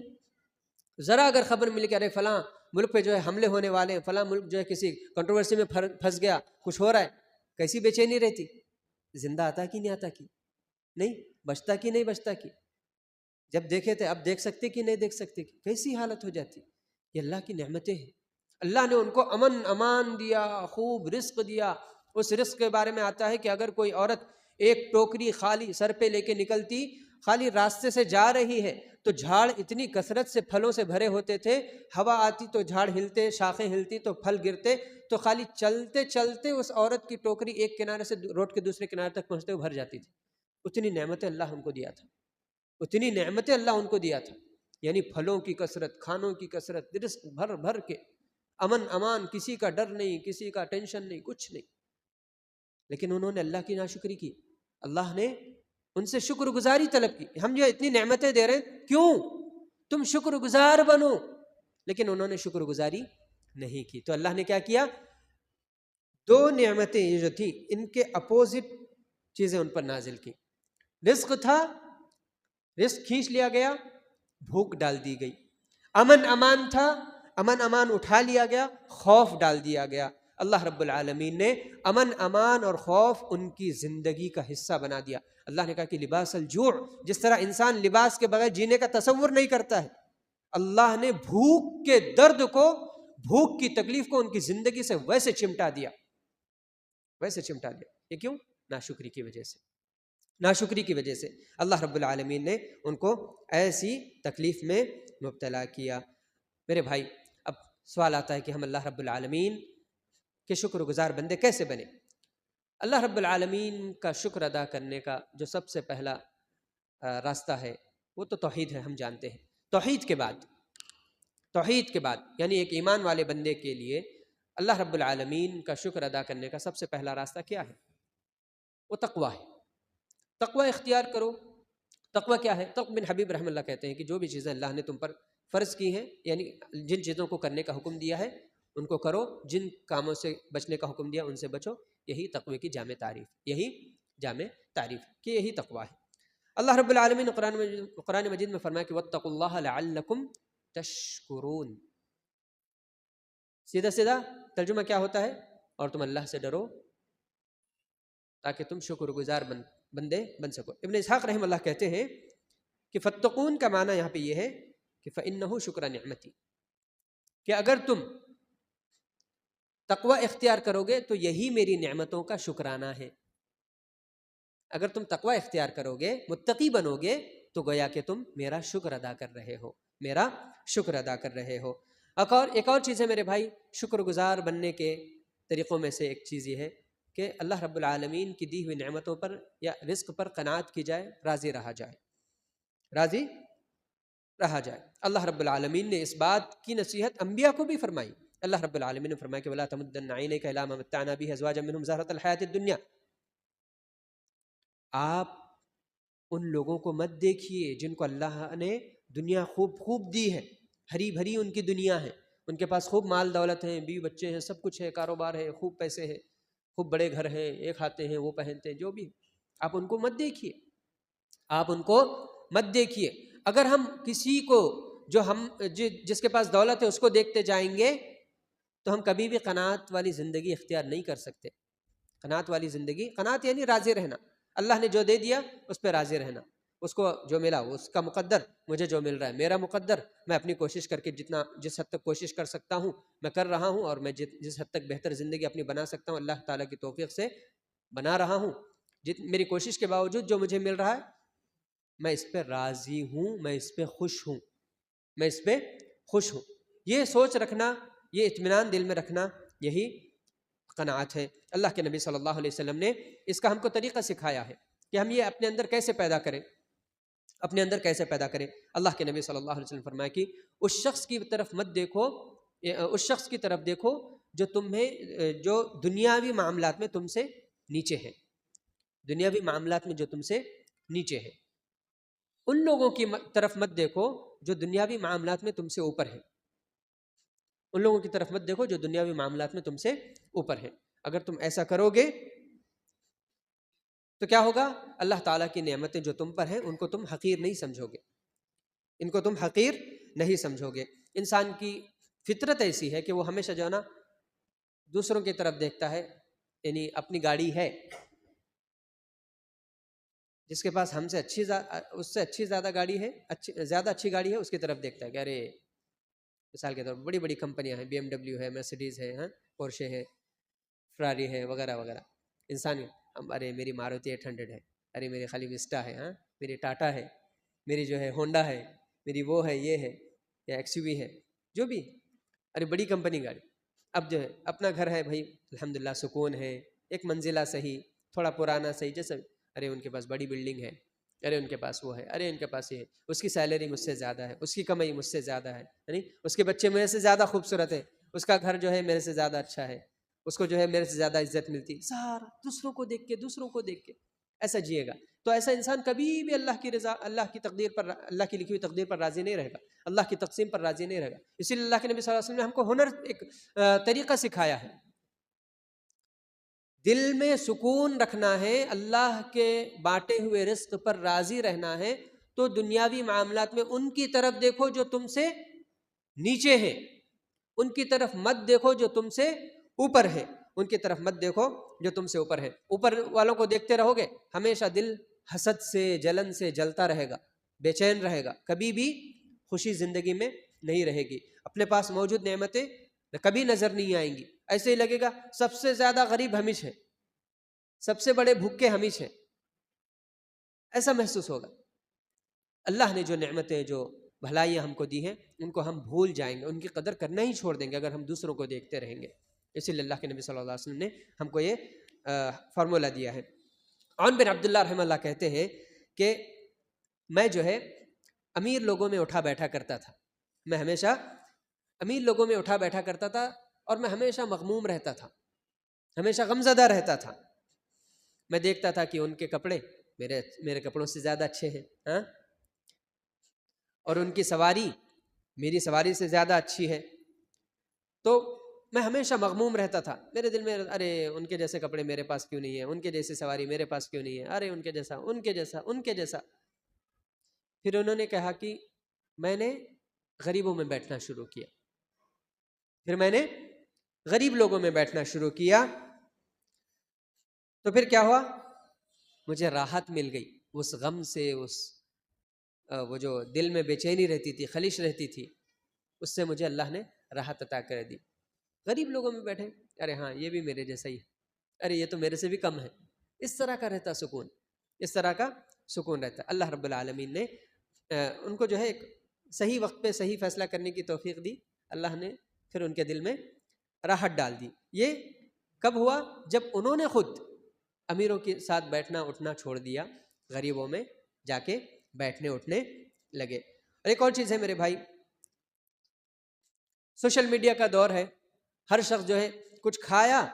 ذرا اگر خبر مل کے ارے فلاں ملک پہ جو ہے حملے ہونے والے ہیں، فلاں ملک جو ہے کسی کنٹروورسی میں پھنس گیا، کچھ ہو رہا ہے، کیسی بے چینی رہتی. زندہ آتا کی نہیں آتا کی؟ نہیں بچتا کی نہیں بچتا کی؟ جب دیکھے تھے اب دیکھ سکتے کہ نہیں دیکھ سکتے کی؟ کیسی حالت ہو جاتی. یہ اللہ کی نعمتیں ہیں. اللہ نے ان کو امن امان دیا، خوب رزق دیا. اس رزق کے بارے میں آتا ہے کہ اگر کوئی عورت ایک ٹوکری خالی سر پہ لے کے نکلتی، خالی راستے سے جا رہی ہے تو جھاڑ اتنی کثرت سے پھلوں سے بھرے ہوتے تھے، ہوا آتی تو جھاڑ ہلتے، شاخیں ہلتی تو پھل گرتے، تو خالی چلتے چلتے اس عورت کی ٹوکری ایک کنارے سے روڈ کے دوسرے کنارے تک پہنچتے ہوئے بھر جاتی تھی. اتنی نعمتیں اللہ ان کو دیا تھا، اتنی نعمتیں اللہ ان کو دیا تھا. یعنی پھلوں کی کثرت، کھانوں کی کثرت، رزق بھر بھر کے، امن امان، کسی کا ڈر نہیں، کسی کا ٹینشن نہیں، کچھ نہیں. لیکن انہوں نے اللہ کی ناشکری کی. اللہ نے ان سے شکر گزاری طلب کی. ہم جو اتنی نعمتیں دے رہے ہیں، کیوں؟ تم شکر گزار بنو. لیکن انہوں نے شکر گزاری نہیں کی. تو اللہ نے کیا کیا؟ 2 نعمتیں یہ جو تھی ان کے اپوزٹ چیزیں ان پر نازل کی. رزق تھا، رزق کھینچ لیا گیا، بھوک ڈال دی گئی. امن امان تھا، امن امان اٹھا لیا گیا، خوف ڈال دیا گیا. اللہ رب العالمین نے امن امان اور خوف ان کی زندگی کا حصہ بنا دیا. اللہ نے کہا کہ لباس الجوع، جس طرح انسان لباس کے بغیر جینے کا تصور نہیں کرتا ہے، اللہ نے بھوک کے درد کو، بھوک کی تکلیف کو ان کی زندگی سے ویسے چمٹا دیا، ویسے چمٹا دیا. یہ کیوں؟ ناشکری کی وجہ سے. ناشکری کی وجہ سے اللہ رب العالمین نے ان کو ایسی تکلیف میں مبتلا کیا. میرے بھائی، اب سوال آتا ہے کہ ہم اللہ رب العالمین کے شکر گزار بندے کیسے بنے؟ اللہ رب العالمین کا شکر ادا کرنے کا جو سب سے پہلا راستہ ہے وہ تو توحید ہے. ہم جانتے ہیں توحید کے بعد یعنی ایک ایمان والے بندے کے لیے اللہ رب العالمین کا شکر ادا کرنے کا سب سے پہلا راستہ کیا ہے؟ وہ تقویٰ ہے. تقویٰ اختیار کرو. تقویٰ کیا ہے؟ تقویٰ بن حبیب رحمہ اللہ کہتے ہیں کہ جو بھی چیزیں اللہ نے تم پر فرض کی ہیں، یعنی جن چیزوں کو کرنے کا حکم دیا ہے ان کو کرو، جن کاموں سے بچنے کا حکم دیا ان سے بچو. یہی تقوی کی جامع تعریف، یہی جامع تعریف کہ یہی تقویٰ ہے. اللہ رب العالمین نے قرآن مجید میں فرمایا کہ واتقوا اللہ لعلکم تشکرون. سیدھا سیدھا ترجمہ کیا ہوتا ہے؟ اور تم اللہ سے ڈرو تاکہ تم شکر گزار بندے بن سکو. ابن اسحاق رحمہ اللہ کہتے ہیں کہ فتقون کا معنی یہاں پہ یہ ہے کہ فإنہ شکر نعمتی، کہ اگر تم تقوی اختیار کرو گے تو یہی میری نعمتوں کا شکرانہ ہے. اگر تم تقوی اختیار کرو گے، متقی بنو گے، تو گویا کہ تم میرا شکر ادا کر رہے ہو، میرا شکر ادا کر رہے ہو. ایک اور چیز ہے میرے بھائی، شکر گزار بننے کے طریقوں میں سے ایک چیز یہ ہے کہ اللہ رب العالمین کی دی ہوئی نعمتوں پر یا رزق پر قناعت کی جائے، راضی رہا جائے، راضی رہا جائے. اللہ رب العالمین نے اس بات کی نصیحت انبیاء کو بھی فرمائی. اللہ رب العالمین نے فرمایا کہ وَلَا تَمُدَّنَّ عَيْنَيْكَ إِلَىٰ مَا مَتَّعْنَا بِهِ أَزْوَاجًا مِّنْهُمْ زَهْرَةَ الْحَيَاةِ الدُّنْيَا. آپ ان لوگوں کو مت دیکھیے جن کو اللہ نے دنیا خوب دی ہے، ہری بھری ان کی دنیا ہے، ان کے پاس خوب مال دولت ہیں، بیوی بچے ہیں، سب کچھ ہے، کاروبار ہے، خوب پیسے ہیں، خوب بڑے گھر ہیں، یہ کھاتے ہیں، وہ پہنتے ہیں، جو بھی. آپ ان کو مت دیکھیے، آپ ان کو مت دیکھیے. اگر ہم کسی کو جس کے پاس دولت ہے اس کو دیکھتے جائیں گے تو ہم کبھی بھی قناعت والی زندگی اختیار نہیں کر سکتے. قناعت والی زندگی، قناعت یعنی راضی رہنا، اللہ نے جو دے دیا اس پہ راضی رہنا. اس کو جو ملا وہ اس کا مقدر، مجھے جو مل رہا ہے میرا مقدر، میں اپنی کوشش کر کے جس حد تک کوشش کر سکتا ہوں میں کر رہا ہوں، اور میں جس حد تک بہتر زندگی اپنی بنا سکتا ہوں اللہ تعالیٰ کی توفیق سے بنا رہا ہوں۔ میری کوشش کے باوجود جو مجھے مل رہا ہے میں اس پہ راضی ہوں، میں اس پہ خوش ہوں، میں اس پہ خوش ہوں۔ یہ سوچ رکھنا، یہ اطمینان دل میں رکھنا، یہی قناعت ہے۔ اللہ کے نبی صلی اللہ علیہ وسلم نے اس کا ہم کو طریقہ سکھایا ہے کہ ہم یہ اپنے اندر کیسے پیدا کریں، اپنے اندر کیسے پیدا کریں۔ اللہ کے نبی صلی اللہ علیہ وسلم فرمایا کہ اس شخص کی طرف مت دیکھو، اس شخص کی طرف دیکھو جو دنیاوی معاملات میں تم سے نیچے ہے، دنیاوی معاملات میں جو تم سے نیچے ہے۔ ان لوگوں کی طرف مت دیکھو جو دنیاوی معاملات میں تم سے اوپر ہے، ان لوگوں کی طرف مت دیکھو جو دنیاوی معاملات میں تم سے اوپر ہے۔ اگر تم ایسا کرو گے تو کیا ہوگا؟ اللہ تعالیٰ کی نعمتیں جو تم پر ہیں ان کو تم حقیر نہیں سمجھو گے، ان کو تم حقیر نہیں سمجھو گے۔ انسان کی فطرت ایسی ہے کہ وہ ہمیشہ جو ہے نا دوسروں کی طرف دیکھتا ہے، یعنی اپنی گاڑی ہے، جس کے پاس اس سے اچھی زیادہ گاڑی ہے، زیادہ اچھی گاڑی ہے، اس کی طرف دیکھتا ہے کہ ارے مثال کے طور پر بڑی بڑی کمپنیاں ہیں، BMW ہے، مرسیڈیز ہے، پورشے ہے، فراری ہے، وغیرہ وغیرہ۔ انسان ارے میری ماروتی 800 ہے، ارے میری خالی وسٹا ہے، میری ٹاٹا ہے، میری جو ہے ہونڈا ہے، میری وہ ہے، یہ ہے، یا XUV ہے، جو بھی، ارے بڑی کمپنی گاڑی۔ اب جو ہے اپنا گھر ہے بھائی الحمدللہ سکون ہے، ایک منزلہ صحیح، تھوڑا پرانا صحیح، جیسے ارے ان کے پاس بڑی بلڈنگ ہے، ارے ان کے پاس وہ ہے، ارے ان کے پاس یہ ہے، اس کی سیلری مجھ سے زیادہ ہے، اس کی کمائی مجھ سے زیادہ ہے، یعنی اس کے بچے میرے سے زیادہ خوبصورت ہے، اس کا گھر جو ہے میرے سے زیادہ اچھا ہے، اس کو جو ہے میرے سے زیادہ عزت ملتی ہے، سارا دوسروں کو دیکھ کے ایسا جیے گا تو ایسا انسان کبھی بھی اللہ کی رضا، اللہ کی تقدیر پر، اللہ کی لکھی ہوئی تقدیر پر راضی نہیں رہے گا، اللہ کی تقسیم پر راضی نہیں رہے گا۔ اسی لیے اللہ کے نبی صلی اللہ علیہ وسلم نے ہم کو ہنر، ایک طریقہ سکھایا ہے، دل میں سکون رکھنا ہے، اللہ کے بانٹے ہوئے رزق پر راضی رہنا ہے، تو دنیاوی معاملات میں ان کی طرف دیکھو جو تم سے نیچے ہیں، ان کی طرف مت دیکھو جو تم سے اوپر ہے، ان کی طرف مت دیکھو جو تم سے اوپر ہے۔ اوپر والوں کو دیکھتے رہو گے ہمیشہ دل حسد سے، جلن سے جلتا رہے گا، بے چین رہے گا، کبھی بھی خوشی زندگی میں نہیں رہے گی، اپنے پاس موجود نعمتیں کبھی نظر نہیں آئیں گی، ایسے ہی لگے گا سب سے زیادہ غریب ہمیش ہے، سب سے بڑے بھوکے ہمیش ہیں، ایسا محسوس ہوگا۔ اللہ نے جو نعمتیں، جو بھلائیاں ہم کو دی ہیں ان کو ہم بھول جائیں گے، ان کی قدر کرنا ہی چھوڑ دیں گے اگر ہم دوسروں کو دیکھتے رہیں گے۔ اسی لیے اللہ کے نبی صلی اللہ علیہ وسلم نے ہم کو یہ فارمولہ دیا ہے۔ عون بن عبداللہ رحمہ اللہ کہتے ہیں کہ میں جو ہے امیر لوگوں میں اٹھا بیٹھا کرتا تھا، میں ہمیشہ امیر لوگوں میں اٹھا بیٹھا کرتا تھا، اور میں ہمیشہ مغموم رہتا تھا، ہمیشہ غمزدہ رہتا تھا۔ میں دیکھتا تھا کہ ان کے کپڑے میرے کپڑوں سے زیادہ اچھے ہیں، اور ان کی سواری میری سواری سے زیادہ اچھی ہے، تو میں ہمیشہ مغموم رہتا تھا، میرے دل میں ارے ان کے جیسے کپڑے میرے پاس کیوں نہیں ہیں، ان کے جیسی سواری میرے پاس کیوں نہیں ہے، ارے ان کے جیسا۔ پھر انہوں نے کہا کہ میں نے غریبوں میں بیٹھنا شروع کیا، پھر میں نے غریب لوگوں میں بیٹھنا شروع کیا، تو پھر کیا ہوا؟ مجھے راحت مل گئی اس غم سے، وہ جو دل میں بے چینی رہتی تھی، خلش رہتی تھی، اس سے مجھے اللہ نے راحت عطا کر دی۔ غریب لوگوں میں بیٹھے، ارے ہاں یہ بھی میرے جیسا ہی، ارے یہ تو میرے سے بھی کم ہے، اس طرح کا رہتا سکون، اس طرح کا سکون رہتا۔ اللہ رب العالمین نے ان کو جو ہے ایک صحیح وقت پہ صحیح فیصلہ کرنے کی توفیق دی، اللہ نے پھر ان کے دل میں راحت ڈال دی۔ یہ کب ہوا؟ جب انہوں نے خود امیروں کے ساتھ بیٹھنا اٹھنا چھوڑ دیا، غریبوں میں جا کے بیٹھنے اٹھنے لگے۔ اور ایک اور چیز ہے میرے بھائی، سوشل میڈیا کا دور ہے، ہر شخص جو ہے کچھ کھایا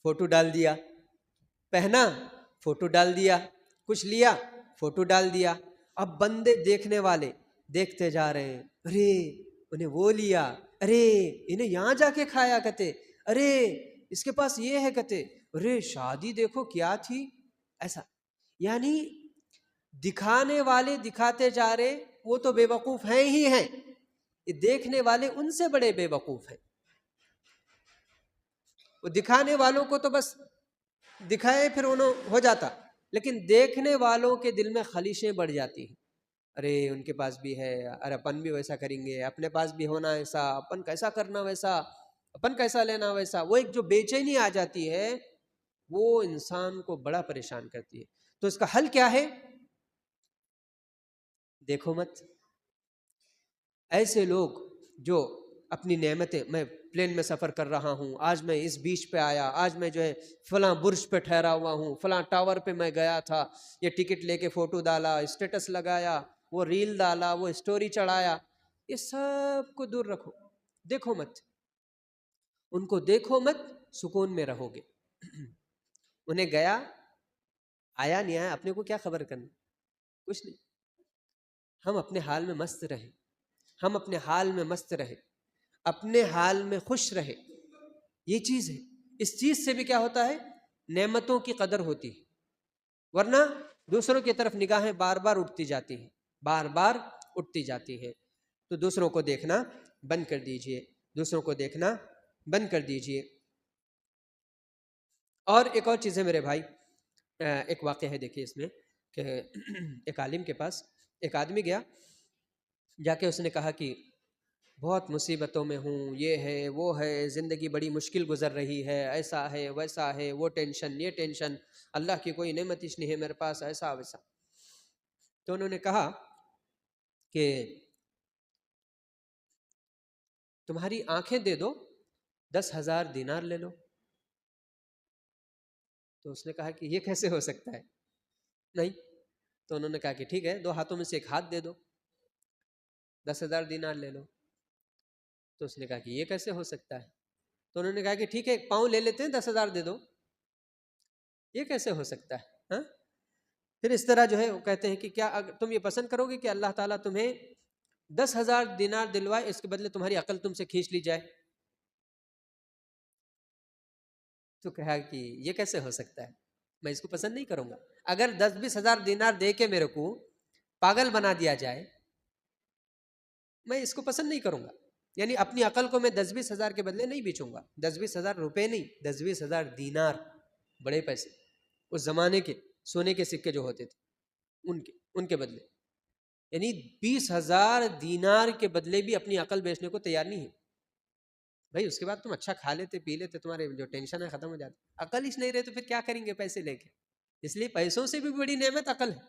فوٹو ڈال دیا، پہنا فوٹو ڈال دیا، کچھ لیا فوٹو ڈال دیا۔ اب بندے دیکھنے والے دیکھتے جا رہے ہیں، ارے انہیں وہ لیا، ارے انہیں یہاں جا کے کھایا کہتے، ارے اس کے پاس یہ ہے کہتے، ارے شادی دیکھو کیا تھی، ایسا۔ یعنی دکھانے والے دکھاتے جا رہے، وہ تو بے وقوف ہیں ہی ہیں، یہ دیکھنے والے ان سے بڑے بے وقوف ہیں۔ وہ دکھانے والوں کو تو بس دکھائے پھر انہوں ہو جاتا، لیکن دیکھنے والوں کے دل میں خلیشیں بڑھ جاتی ہیں، ارے ان کے پاس بھی ہے، ارے اپن بھی ویسا کریں گے، اپنے پاس بھی ہونا ایسا، اپن کیسا کرنا ویسا، اپن کیسا لینا ویسا، وہ ایک جو بے چینی آ جاتی ہے وہ انسان کو بڑا پریشان کرتی ہے۔ تو اس کا حل کیا ہے؟ دیکھو مت، ایسے لوگ جو اپنی نعمتیں، میں پلین میں سفر کر رہا ہوں، آج میں اس بیچ پہ آیا، آج میں جو ہے فلاں برج پہ ٹھہرا ہوا ہوں، فلاں ٹاور پہ میں گیا تھا، یہ ٹکٹ لے کے فوٹو ڈالا، اسٹیٹس لگایا، وہ ریل ڈالا، وہ اسٹوری چڑھایا، یہ سب کو دور رکھو، دیکھو مت، ان کو دیکھو مت، سکون میں رہو گے۔ انہیں گیا، آیا نہیں آیا، اپنے کو کیا خبر کرنا، کچھ نہیں، ہم اپنے حال میں مست رہیں، ہم اپنے حال میں مست رہے، اپنے حال میں خوش رہے، یہ چیز ہے۔ اس چیز سے بھی کیا ہوتا ہے؟ نعمتوں کی قدر ہوتی ہے، ورنہ دوسروں کی طرف نگاہیں بار بار اٹھتی جاتی ہیں، بار بار اٹھتی جاتی ہیں۔ تو دوسروں کو دیکھنا بند کر دیجئے، دوسروں کو دیکھنا بند کر دیجئے۔ اور ایک اور چیز ہے میرے بھائی، ایک واقعہ ہے دیکھیے اس میں، کہ ایک عالم کے پاس ایک آدمی گیا، جا کے اس نے کہا کہ بہت مصیبتوں میں ہوں، یہ ہے وہ ہے، زندگی بڑی مشکل گزر رہی ہے، ایسا ہے ویسا ہے، وہ ٹینشن یہ ٹینشن، اللہ کی کوئی نعمت ہی نہیں ہے میرے پاس، ایسا ویسا۔ تو انہوں نے کہا کہ تمہاری آنکھیں دے دو، 10,000 دینار لے لو۔ تو اس نے کہا کہ یہ کیسے ہو سکتا ہے؟ نہیں۔ تو انہوں نے کہا کہ ٹھیک ہے، 2 ہاتھوں میں سے ایک ہاتھ دے دو، 10,000 دینار لے لو۔ تو اس نے کہا کہ یہ کیسے ہو سکتا ہے؟ تو انہوں نے کہا کہ ٹھیک ہے، ایک پاؤں لے لیتے ہیں، 10,000 دے دو۔ یہ کیسے ہو سکتا ہے؟ ہاں؟ پھر اس طرح جو ہے وہ کہتے ہیں کہ کیا تم یہ پسند کرو گے کہ اللہ تعالیٰ تمہیں 10,000 دینار دلوائے، اس کے بدلے تمہاری عقل تم سے کھینچ لی جائے؟ تو کہا کہ یہ کیسے ہو سکتا ہے، میں اس کو پسند نہیں کروں گا۔ اگر 10-20 ہزار دینار دے کے میرے کو پاگل بنا دیا جائے، میں اس کو پسند نہیں کروں گا۔ یعنی اپنی عقل کو میں 10-20 ہزار کے بدلے نہیں بیچوں گا، 10-20 ہزار روپے نہیں، 10-20 ہزار دینار، بڑے پیسے، اس زمانے کے سونے کے سکے جو ہوتے تھے ان کے بدلے، یعنی 20,000 دینار کے بدلے بھی اپنی عقل بیچنے کو تیار نہیں ہے بھائی۔ اس کے بعد تم اچھا کھا لیتے پی لیتے، تمہارے جو ٹینشن ہے ختم ہو جاتی، عقل ہی نہیں رہے تو پھر کیا کریں گے پیسے لے کے؟ اس لیے پیسوں سے بھی بڑی نعمت عقل ہے،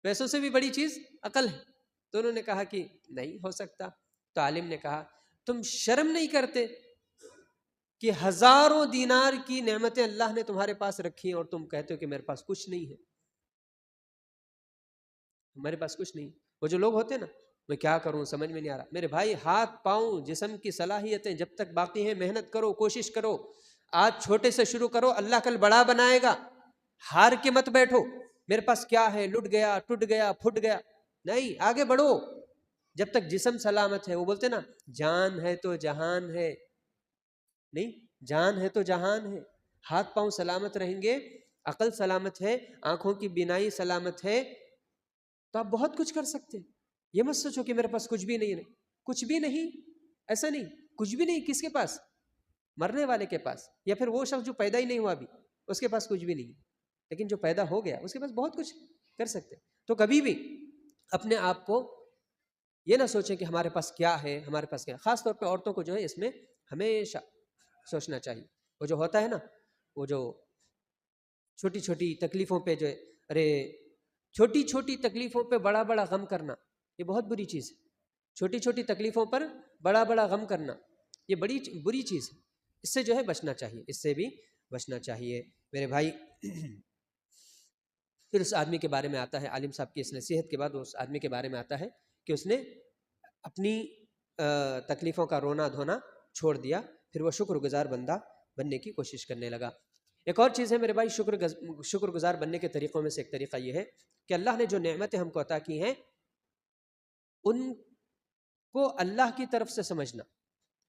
پیسوں سے بھی بڑی چیز عقل ہے۔ تو انہوں نے کہا کہ نہیں ہو سکتا۔ تو عالم نے کہا تم شرم نہیں کرتے کہ ہزاروں دینار کی نعمتیں اللہ نے تمہارے پاس رکھی ہیں اور تم کہتے ہو کہ میرے پاس کچھ نہیں ہے، ہمارے پاس کچھ نہیں۔ وہ جو لوگ ہوتے ہیں نا، میں کیا کروں سمجھ میں نہیں آ رہا، میرے بھائی ہاتھ پاؤں جسم کی صلاحیتیں جب تک باقی ہیں محنت کرو، کوشش کرو، آج چھوٹے سے شروع کرو، اللہ کل بڑا بنائے گا۔ ہار کے مت بیٹھو میرے پاس کیا ہے، لٹ گیا ٹوٹ گیا پھٹ گیا، نہیں، آگے بڑھو جب تک جسم سلامت ہے۔ وہ بولتے نا جان ہے تو جہان ہے، نہیں، جان ہے تو جہان ہے۔ ہاتھ پاؤں سلامت رہیں گے، عقل سلامت ہے، آنکھوں کی بینائی سلامت ہے، تو آپ بہت کچھ کر سکتے ہیں۔ یہ مت سوچو کہ میرے پاس کچھ بھی نہیں ہے، کچھ بھی نہیں، ایسا نہیں، کچھ بھی نہیں۔ کس کے پاس؟ مرنے والے کے پاس، یا پھر وہ شخص جو پیدا ہی نہیں ہوا ابھی، اس کے پاس کچھ بھی نہیں، لیکن جو پیدا ہو گیا اس کے پاس بہت کچھ کر سکتے ہیں۔ تو کبھی بھی اپنے آپ کو یہ نہ سوچیں کہ ہمارے پاس کیا ہے، ہمارے پاس کیا ہے۔ خاص طور پہ عورتوں کو جو ہے اس میں ہمیشہ سوچنا چاہیے۔ وہ جو ہوتا ہے نا، وہ جو چھوٹی چھوٹی تکلیفوں پہ جو ہے، ارے چھوٹی چھوٹی تکلیفوں پہ بڑا بڑا غم کرنا، یہ بہت بری چیز ہے۔ چھوٹی چھوٹی تکلیفوں پر بڑا بڑا غم کرنا، یہ بڑی بری چیز ہے۔ اس سے جو ہے بچنا چاہیے، اس سے بھی بچنا چاہیے میرے بھائی۔ پھر اس آدمی کے بارے میں آتا ہے، عالم صاحب کی اس نصیحت کے بعد اس آدمی کے بارے میں آتا ہے کہ اس نے اپنی تکلیفوں کا رونا دھونا چھوڑ دیا، پھر وہ شکر گزار بندہ بننے کی کوشش کرنے لگا۔ ایک اور چیز ہے میرے بھائی، شکر گزار بننے کے طریقوں میں سے ایک طریقہ یہ ہے کہ اللہ نے جو نعمتیں ہم کو عطا کی ہیں ان کو اللہ کی طرف سے سمجھنا۔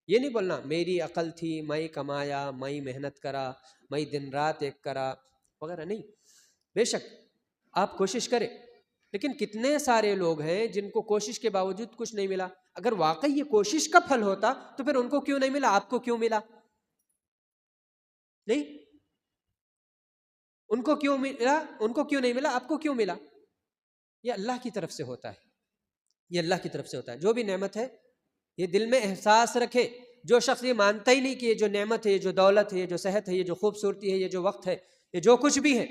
یہ نہیں بولنا میری عقل تھی، میں کمایا، میں محنت کرا، میں دن رات ایک کرا وغیرہ، نہیں۔ بے شک آپ کوشش کریں، لیکن کتنے سارے لوگ ہیں جن کو کوشش کے باوجود کچھ نہیں ملا۔ اگر واقعی یہ کوشش کا پھل ہوتا تو پھر ان کو کیوں نہیں ملا، آپ کو کیوں ملا؟ نہیں، ان کو کیوں ملا، ان کو کیوں نہیں ملا، آپ کو کیوں ملا؟ یہ اللہ کی طرف سے ہوتا ہے، یہ اللہ کی طرف سے ہوتا ہے۔ جو بھی نعمت ہے یہ دل میں احساس رکھے۔ جو شخص یہ مانتا ہی نہیں کہ یہ جو نعمت ہے، یہ جو دولت ہے، یہ جو صحت ہے، یہ جو خوبصورتی ہے، یہ جو وقت ہے، یہ جو کچھ بھی ہے،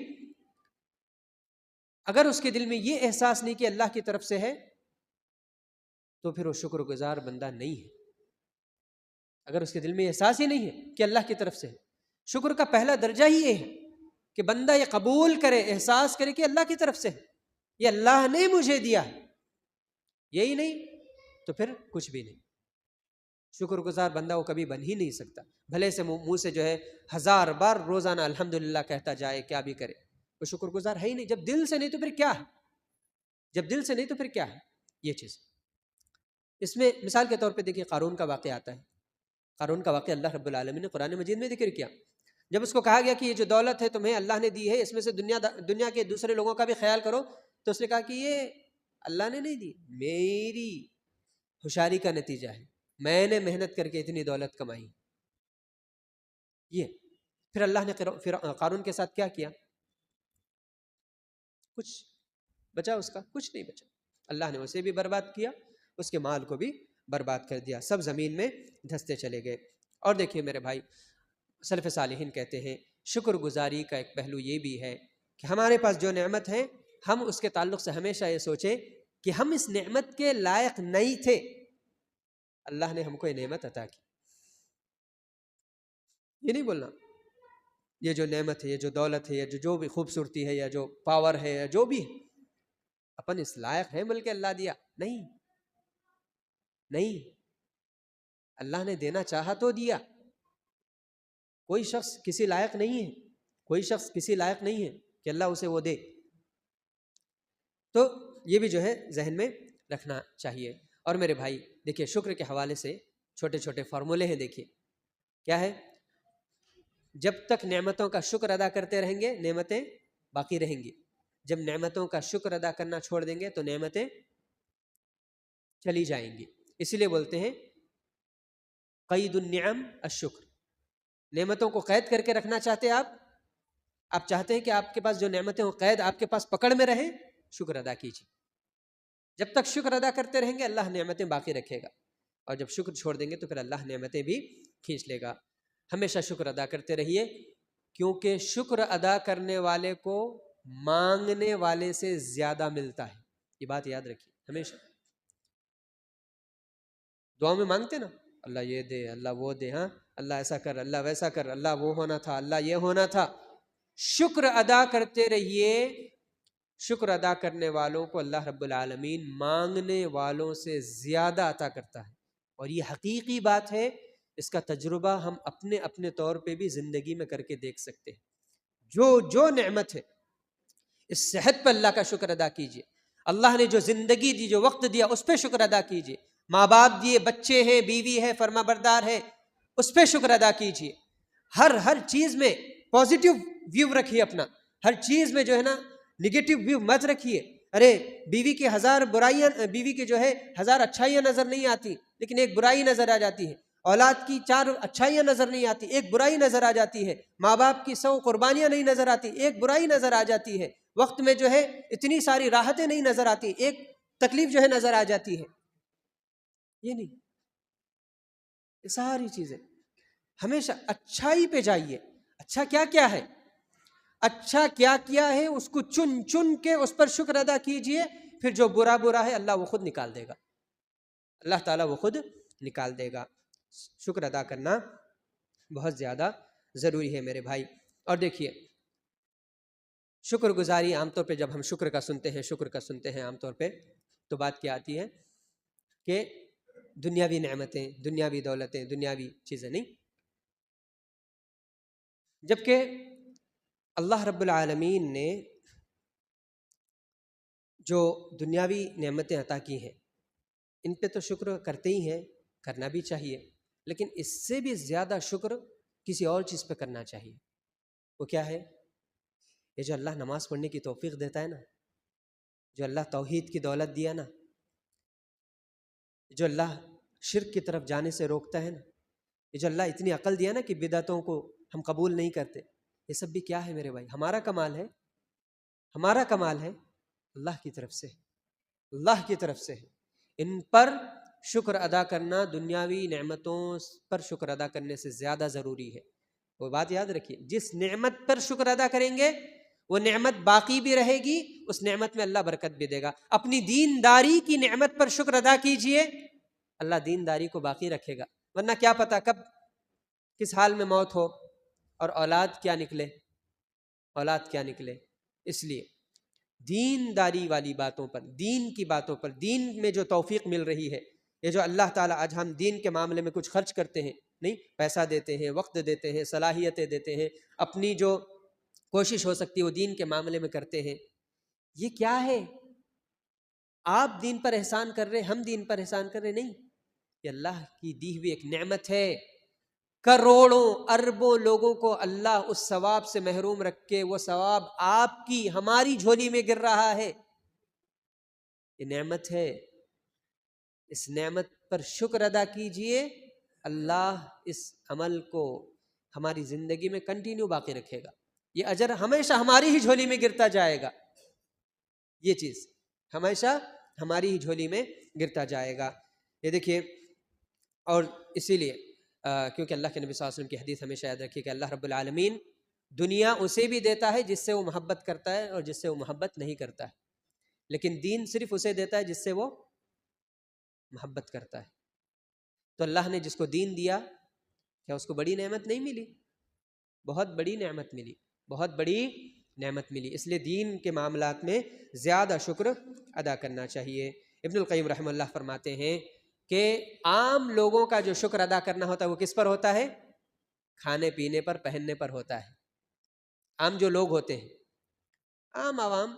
اگر اس کے دل میں یہ احساس نہیں کہ اللہ کی طرف سے ہے تو پھر وہ شکر گزار بندہ نہیں ہے۔ اگر اس کے دل میں احساس ہی نہیں ہے کہ اللہ کی طرف سے ہے، شکر کا پہلا درجہ ہی یہ ہے کہ بندہ یہ قبول کرے، احساس کرے کہ اللہ کی طرف سے ہے، یہ اللہ نے مجھے دیا ہے، یہی نہیں تو پھر کچھ بھی نہیں۔ شکر گزار بندہ وہ کبھی بن ہی نہیں سکتا، بھلے سے منہ سے جو ہے 1000 بار روزانہ الحمدللہ کہتا جائے، کیا بھی کرے، وہ شکر گزار ہے ہی نہیں۔ جب دل سے نہیں تو پھر کیا ہے؟ جب دل سے نہیں تو پھر کیا ہے یہ چیز؟ اس میں مثال کے طور پہ دیکھیے قارون کا واقعہ آتا ہے۔ قارون کا واقعہ اللہ رب العالمین نے قرآن مجید میں ذکر کیا۔ جب اس کو کہا گیا کہ یہ جو دولت ہے تمہیں اللہ نے دی ہے، اس میں سے دنیا کے دوسرے لوگوں کا بھی خیال کرو، تو اس نے کہا کہ یہ اللہ نے نہیں دی، میری ہوشیاری کا نتیجہ ہے، میں نے محنت کر کے اتنی دولت کمائی۔ یہ پھر اللہ نے قارون کے ساتھ کیا کیا؟ کچھ بچا اس کا؟ کچھ نہیں بچا۔ اللہ نے اسے بھی برباد کیا، اس کے مال کو بھی برباد کر دیا، سب زمین میں دھستے چلے گئے۔ اور دیکھیے میرے بھائی، سلف صالحین کہتے ہیں شکر گزاری کا ایک پہلو یہ بھی ہے کہ ہمارے پاس جو نعمت ہے ہم اس کے تعلق سے ہمیشہ یہ سوچیں کہ ہم اس نعمت کے لائق نہیں تھے، اللہ نے ہم کو یہ نعمت عطا کی۔ یہ نہیں بولنا یہ جو نعمت ہے، یہ جو دولت ہے، یہ جو بھی خوبصورتی ہے، یا جو پاور ہے، یا جو بھی ہے، اپن اس لائق ہے بلکہ اللہ دیا نہیں، نہیں، اللہ نے دینا چاہا تو دیا۔ کوئی شخص کسی لائق نہیں ہے، کوئی شخص کسی لائق نہیں ہے کہ اللہ اسے وہ دے۔ تو یہ بھی جو ہے ذہن میں رکھنا چاہیے۔ اور میرے بھائی دیکھیے شکر کے حوالے سے چھوٹے چھوٹے فارمولے ہیں، دیکھیے کیا ہے؟ جب تک نعمتوں کا شکر ادا کرتے رہیں گے نعمتیں باقی رہیں گی، جب نعمتوں کا شکر ادا کرنا چھوڑ دیں گے تو نعمتیں چلی جائیں گی۔ اسی لیے بولتے ہیں قید النعم الشکر، نعمتوں کو قید کر کے رکھنا چاہتے ہیں آپ چاہتے ہیں کہ آپ کے پاس جو نعمتیں ہوں قید آپ کے پاس پکڑ میں رہیں، شکر ادا کیجیے۔ جب تک شکر ادا کرتے رہیں گے اللہ نعمتیں باقی رکھے گا، اور جب شکر چھوڑ دیں گے تو پھر اللہ نعمتیں بھی کھینچ لے گا۔ ہمیشہ شکر ادا کرتے رہیے، کیونکہ شکر ادا کرنے والے کو مانگنے والے سے زیادہ ملتا ہے۔ یہ بات یاد رکھیے، ہمیشہ دعاؤں میں مانگتے نا اللہ یہ دے، اللہ وہ دے، ہاں اللہ ایسا کر، اللہ ویسا کر، اللہ وہ ہونا تھا، اللہ یہ ہونا تھا۔ شکر ادا کرتے رہیے، شکر ادا کرنے والوں کو اللہ رب العالمین مانگنے والوں سے زیادہ عطا کرتا ہے، اور یہ حقیقی بات ہے، اس کا تجربہ ہم اپنے اپنے طور پہ بھی زندگی میں کر کے دیکھ سکتے ہیں۔ جو نعمت ہے، اس صحت پہ اللہ کا شکر ادا کیجیے، اللہ نے جو زندگی دی، جو وقت دیا، اس پہ شکر ادا کیجیے، ماں باپ دیے، بچے ہیں، بیوی ہے، فرما بردار ہے، اس پہ شکر ادا کیجیے۔ ہر چیز میں پازیٹیو ویو رکھیے اپنا، ہر چیز میں جو ہے نا نگیٹو ویو مت رکھیے۔ ارے بیوی کی 1000 برائیاں، بیوی کی جو ہے 1000 اچھائیاں نظر نہیں آتی لیکن ایک برائی نظر آ جاتی ہے، اولاد کی 4 اچھائیاں نظر نہیں آتی، ایک برائی نظر آ جاتی ہے، ماں باپ کی 100 قربانیاں نہیں نظر آتی، ایک برائی نظر آ جاتی ہے، وقت میں جو ہے اتنی ساری راحتیں نہیں نظر آتی، ایک تکلیف جو ہے نظر آ جاتی ہے۔ یہ نہیں، یہ ساری چیزیں ہمیشہ اچھائی پہ جائیے۔ اچھا کیا کیا ہے، اچھا کیا کیا ہے اس کو چن چن کے اس پر شکر ادا کیجئے، پھر جو برا ہے اللہ وہ خود نکال دے گا، اللہ تعالیٰ وہ خود نکال دے گا۔ شکر ادا کرنا بہت زیادہ ضروری ہے میرے بھائی۔ اور دیکھیے شکر گزاری عام طور پہ جب ہم شکر کا سنتے ہیں عام طور پہ تو بات کیا آتی ہے کہ دنیاوی نعمتیں، دنیاوی دولتیں، دنیاوی چیزیں نہیں، جبکہ اللہ رب العالمین نے جو دنیاوی نعمتیں عطا کی ہیں ان پہ تو شکر کرتے ہی ہیں، کرنا بھی چاہیے، لیکن اس سے بھی زیادہ شکر کسی اور چیز پہ کرنا چاہیے۔ وہ کیا ہے؟ یہ جو اللہ نماز پڑھنے کی توفیق دیتا ہے نا، جو اللہ توحید کی دولت دیا نا، جو اللہ شرک کی طرف جانے سے روکتا ہے نا، یہ جو اللہ اتنی عقل دیا نا کہ بدعتوں کو ہم قبول نہیں کرتے، یہ سب بھی کیا ہے میرے بھائی؟ ہمارا کمال ہے، ہمارا کمال ہے، اللہ کی طرف سے، اللہ کی طرف سے ہے۔ ان پر شکر ادا کرنا دنیاوی نعمتوں پر شکر ادا کرنے سے زیادہ ضروری ہے۔ وہ بات یاد رکھیے، جس نعمت پر شکر ادا کریں گے وہ نعمت باقی بھی رہے گی، اس نعمت میں اللہ برکت بھی دے گا۔ اپنی دینداری کی نعمت پر شکر ادا کیجئے، اللہ دینداری کو باقی رکھے گا، ورنہ کیا پتا کب کس حال میں موت ہو اور اولاد کیا نکلے، اولاد کیا نکلے۔ اس لیے دینداری والی باتوں پر، دین کی باتوں پر، دین میں جو توفیق مل رہی ہے، یہ جو اللہ تعالیٰ آج ہم دین کے معاملے میں کچھ خرچ کرتے ہیں، نہیں، پیسہ دیتے ہیں، وقت دیتے ہیں، صلاحیتیں دیتے ہیں، اپنی جو کوشش ہو سکتی ہے وہ دین کے معاملے میں کرتے ہیں، یہ کیا ہے؟ آپ دین پر احسان کر رہے، ہم دین پر احسان کر رہے؟ نہیں، یہ اللہ کی دی ہوئی ایک نعمت ہے۔ کروڑوں اربوں لوگوں کو اللہ اس ثواب سے محروم رکھ کے وہ ثواب آپ کی ہماری جھولی میں گر رہا ہے، یہ نعمت ہے۔ اس نعمت پر شکر ادا کیجئے، اللہ اس عمل کو ہماری زندگی میں کنٹینیو باقی رکھے گا، یہ اجر ہمیشہ ہماری ہی جھولی میں گرتا جائے گا، یہ چیز ہمیشہ ہماری ہی جھولی میں گرتا جائے گا۔ یہ دیکھیے، اور اسی لیے کیونکہ اللہ کے نبی صلی اللہ علیہ وسلم کی حدیث ہمیشہ یاد رکھیے کہ اللہ رب العالمین دنیا اسے بھی دیتا ہے جس سے وہ محبت کرتا ہے اور جس سے وہ محبت نہیں کرتا ہے، لیکن دین صرف اسے دیتا ہے جس سے وہ محبت کرتا ہے۔ تو اللہ نے جس کو دین دیا، کیا اس کو بڑی نعمت نہیں ملی؟ بہت بڑی نعمت ملی، بہت بڑی نعمت ملی۔ اس لیے دین کے معاملات میں زیادہ شکر ادا کرنا چاہیے۔ ابن القیم رحمہ اللہ فرماتے ہیں کہ عام لوگوں کا جو شکر ادا کرنا ہوتا ہے وہ کس پر ہوتا ہے؟ کھانے پینے پر، پہننے پر ہوتا ہے۔ عام جو لوگ ہوتے ہیں، عام عوام،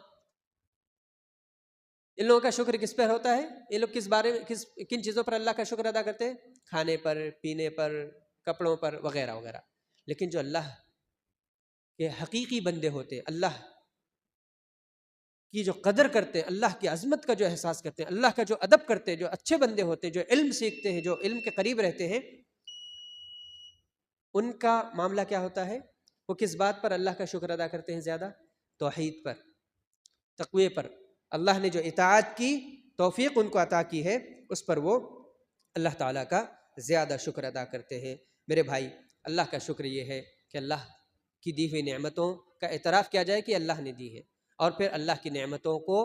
ان لوگوں کا شکر کس پر ہوتا ہے؟ یہ لوگ کس بارے میں کن چیزوں پر اللہ کا شکر ادا کرتے ہیں؟ کھانے پر، پینے پر، کپڑوں پر، وغیرہ وغیرہ۔ لیکن جو اللہ کے حقیقی بندے ہوتے ہیں، اللہ کی جو قدر کرتے ہیں، اللہ کی عظمت کا جو احساس کرتے ہیں، اللہ کا جو ادب کرتے ہیں، جو اچھے بندے ہوتے ہیں، جو علم سیکھتے ہیں، جو علم کے قریب رہتے ہیں، ان کا معاملہ کیا ہوتا ہے؟ وہ کس بات پر اللہ کا شکر ادا کرتے ہیں زیادہ؟ توحید پر، تقوی پر۔ اللہ نے جو اطاعت کی توفیق ان کو عطا کی ہے، اس پر وہ اللہ تعالیٰ کا زیادہ شکر ادا کرتے ہیں۔ میرے بھائی، اللہ کا شکر یہ ہے کہ اللہ کی دی ہوئی نعمتوں کا اعتراف کیا جائے کہ اللہ نے دی ہے، اور پھر اللہ کی نعمتوں کو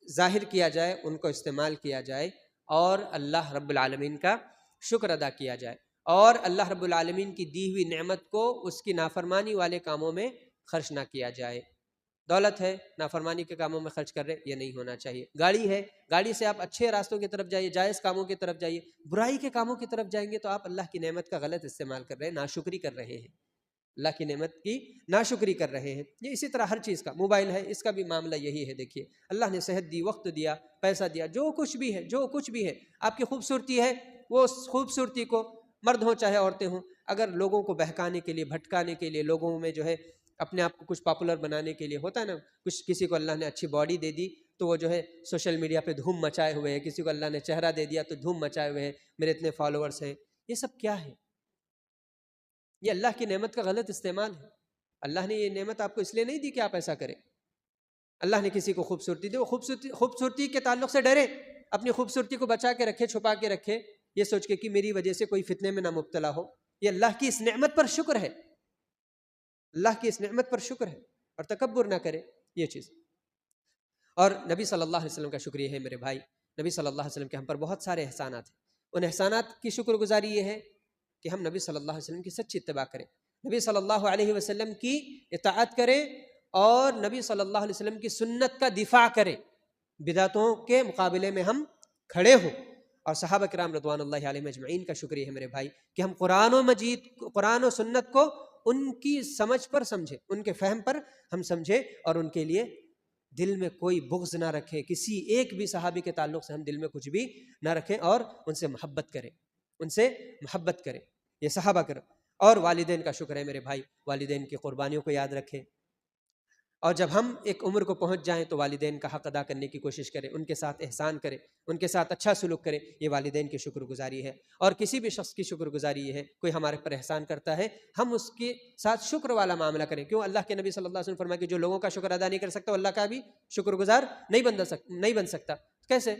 ظاہر کیا جائے، ان کو استعمال کیا جائے، اور اللہ رب العالمین کا شکر ادا کیا جائے، اور اللہ رب العالمین کی دی ہوئی نعمت کو اس کی نافرمانی والے کاموں میں خرچ نہ کیا جائے۔ دولت ہے، نافرمانی کے کاموں میں خرچ کر رہے، یہ نہیں ہونا چاہیے۔ گاڑی ہے، گاڑی سے آپ اچھے راستوں کی طرف جائیے، جائز کاموں کی طرف جائیے۔ برائی کے کاموں کی طرف جائیں گے تو آپ اللہ کی نعمت کا غلط استعمال کر رہے ہیں، ناشکری کر رہے ہیں، اللہ کی نعمت کی ناشکری کر رہے ہیں۔ یہ اسی طرح ہر چیز کا، موبائل ہے، اس کا بھی معاملہ یہی ہے۔ دیکھیے، اللہ نے صحت دی، وقت دیا، پیسہ دیا، جو کچھ بھی ہے، جو کچھ بھی ہے، آپ کی خوبصورتی ہے، وہ خوبصورتی کو، مرد ہوں چاہے عورتیں ہوں، اگر لوگوں کو بہکانے کے لیے، بھٹکانے کے لیے، لوگوں میں جو ہے اپنے آپ کو کچھ پاپولر بنانے کے لیے، ہوتا ہے نا، کچھ کسی کو اللہ نے اچھی باڈی دے دی تو وہ جو ہے سوشل میڈیا پہ دھوم مچائے ہوئے ہے، کسی کو اللہ نے چہرہ دے دیا تو دھوم مچائے ہوئے ہیں، میرے اتنے فالوورز ہیں۔ یہ سب کیا ہے؟ یہ اللہ کی نعمت کا غلط استعمال ہے۔ اللہ نے یہ نعمت آپ کو اس لیے نہیں دی کہ آپ ایسا کریں۔ اللہ نے کسی کو خوبصورتی دی، وہ خوبصورتی کے تعلق سے ڈرے، اپنی خوبصورتی کو بچا کے رکھے، چھپا کے رکھے، یہ سوچ کے کہ میری وجہ سے کوئی فتنے میں نہ مبتلا ہو۔ یہ اللہ کی اس نعمت پر شکر ہے، اللہ کی اس نعمت پر شکر ہے، اور تکبر نہ کرے، یہ چیز۔ اور نبی صلی اللہ علیہ وسلم کا شکر یہ ہے میرے بھائی، نبی صلی اللہ علیہ وسلم کے ہم پر بہت سارے احسانات ہیں، ان احسانات کی شکر گزاری یہ ہے کہ ہم نبی صلی اللہ علیہ وسلم کی سچی اتباع کریں، نبی صلی اللہ علیہ وسلم کی اطاعت کریں، اور نبی صلی اللہ علیہ وسلم کی سنت کا دفاع کریں، بدعتوں کے مقابلے میں ہم کھڑے ہوں۔ اور صحابہ کرام رضوان اللہ علیہم اجمعین کا شکریہ ہے میرے بھائی کہ ہم قرآن و سنت کو ان کی سمجھ پر سمجھے، ان کے فہم پر ہم سمجھے، اور ان کے لیے دل میں کوئی بغض نہ رکھیں، کسی ایک بھی صحابی کے تعلق سے ہم دل میں کچھ بھی نہ رکھیں، اور ان سے محبت کریں، ان سے محبت کریں۔ یہ صحابہ کرام۔ اور والدین کا شکر ہے میرے بھائی، والدین کی قربانیوں کو یاد رکھیں، اور جب ہم ایک عمر کو پہنچ جائیں تو والدین کا حق ادا کرنے کی کوشش کریں، ان کے ساتھ احسان کریں، ان کے ساتھ اچھا سلوک کریں، یہ والدین کی شکر گزاری ہے۔ اور کسی بھی شخص کی شکر گزاری یہ ہے، کوئی ہمارے پر احسان کرتا ہے ہم اس کے ساتھ شکر والا معاملہ کریں۔ کیوں؟ اللہ کے نبی صلی اللہ علیہ وسلم فرمایا کہ جو لوگوں کا شکر ادا نہیں کر سکتا وہ اللہ کا بھی شکر گزار نہیں بن سکتا۔ کیسے؟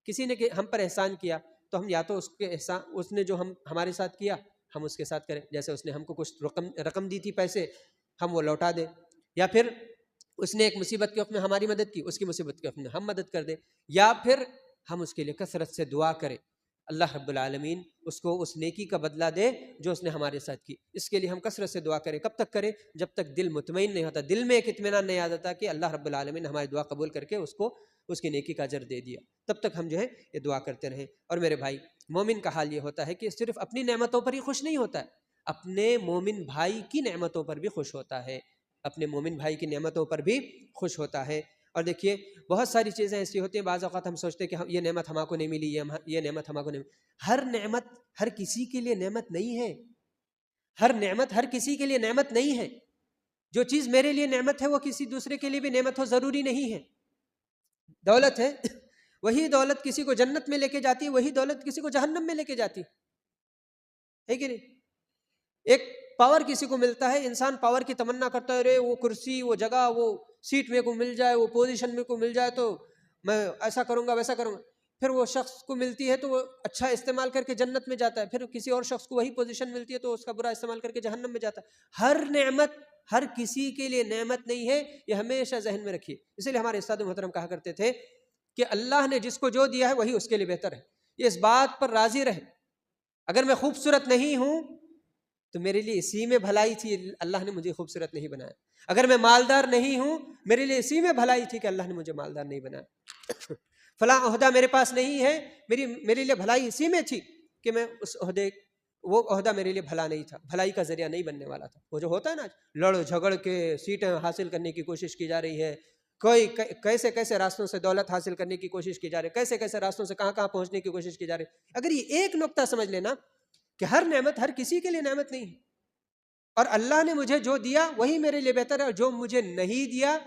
کسی نے ہم پر احسان کیا تو ہم یا تو اس کے احسان، اس نے جو ہمارے ساتھ کیا ہم اس کے ساتھ کریں، جیسے اس نے ہم کو کچھ رقم دی تھی، پیسے، ہم وہ لوٹا دیں، یا پھر اس نے ایک مصیبت کے وقت میں ہماری مدد کی، اس کی مصیبت کے وقت میں ہم مدد کر دیں، یا پھر ہم اس کے لیے کثرت سے دعا کریں، اللہ رب العالمین اس کو اس نیکی کا بدلہ دے جو اس نے ہمارے ساتھ کی۔ اس کے لیے ہم کثرت سے دعا کریں۔ کب تک کریں؟ جب تک دل مطمئن نہیں ہوتا، دل میں ایک اطمینان نہیں آ جاتا کہ اللہ رب العالمین ہماری دعا قبول کر کے اس کو اس کی نیکی کا اجر دے دیا، تب تک ہم جو ہے یہ دعا کرتے رہیں۔ اور میرے بھائی، مومن کا حال یہ ہوتا ہے کہ صرف اپنی نعمتوں پر ہی خوش نہیں ہوتا ہے، اپنے مومن بھائی کی نعمتوں پر بھی خوش ہوتا ہے، اپنے مومن بھائی کی نعمتوں پر بھی خوش ہوتا ہے۔ اور دیکھیے بہت ساری چیزیں ایسی ہوتی ہیں، بعض اوقات ہم سوچتے ہیں کہ یہ نعمت ہم کو نہیں ملی، یہ نعمت ہم کو نہیں ملی۔ ہر نعمت ہر کسی کے لیے نعمت نہیں ہے، ہر نعمت ہر کسی کے لیے نعمت نہیں ہے۔ جو چیز میرے لیے نعمت ہے وہ کسی دوسرے کے لیے بھی نعمت ہو ضروری نہیں ہے۔ دولت ہے، وہی دولت کسی کو جنت میں لے کے جاتی ہے، وہی دولت کسی کو جہنم میں لے کے جاتی ہے کہ نہیں؟ ایک پاور کسی کو ملتا ہے، انسان پاور کی تمنا کرتا ہے، رے وہ کرسی، وہ جگہ، وہ سیٹ میرے کو مل جائے، وہ پوزیشن میرے کو مل جائے تو میں ایسا کروں گا ویسا کروں گا۔ پھر وہ شخص کو ملتی ہے تو وہ اچھا استعمال کر کے جنت میں جاتا ہے، پھر کسی اور شخص کو وہی پوزیشن ملتی ہے تو اس کا برا استعمال کر کے جہنم میں جاتا ہے۔ ہر نعمت ہر کسی کے لیے نعمت نہیں ہے، یہ ہمیشہ ذہن میں رکھیے۔ اسی لیے ہمارے استاد محترم کہا کرتے تھے کہ اللہ نے جس کو جو دیا ہے وہی اس کے لیے بہتر ہے، یہ اس بات پر راضی رہے۔ اگر میں خوبصورت نہیں ہوں تو میرے لیے اسی میں بھلائی تھی، اللہ نے مجھے خوبصورت نہیں بنایا۔ اگر میں مالدار نہیں ہوں میرے لیے اسی میں بھلائی تھی کہ اللہ نے مجھے مالدار نہیں بنایا۔ فلاں عہدہ میرے پاس نہیں ہے، میرے لیے بھلائی اسی میں تھی کہ میں اس وہ عہدہ میرے لیے بھلا نہیں تھا، بھلائی کا ذریعہ نہیں بننے والا تھا۔ وہ جو ہوتا ہے نا، لڑ جھگڑ کے سیٹیں حاصل کرنے کی کوشش کی جا رہی ہے، کوئی کیسے کیسے راستوں سے دولت حاصل کرنے کی کوشش کی جا رہی ہے، کیسے کیسے راستوں سے کہاں کہاں پہنچنے کی کوشش کی جا رہی ہے۔ اگر یہ ایک نقطہ سمجھ لینا کہ ہر نعمت ہر کسی کے لیے نعمت نہیں ہے، اور اللہ نے مجھے جو دیا وہی میرے لیے بہتر ہے، اور جو مجھے نہیں دیا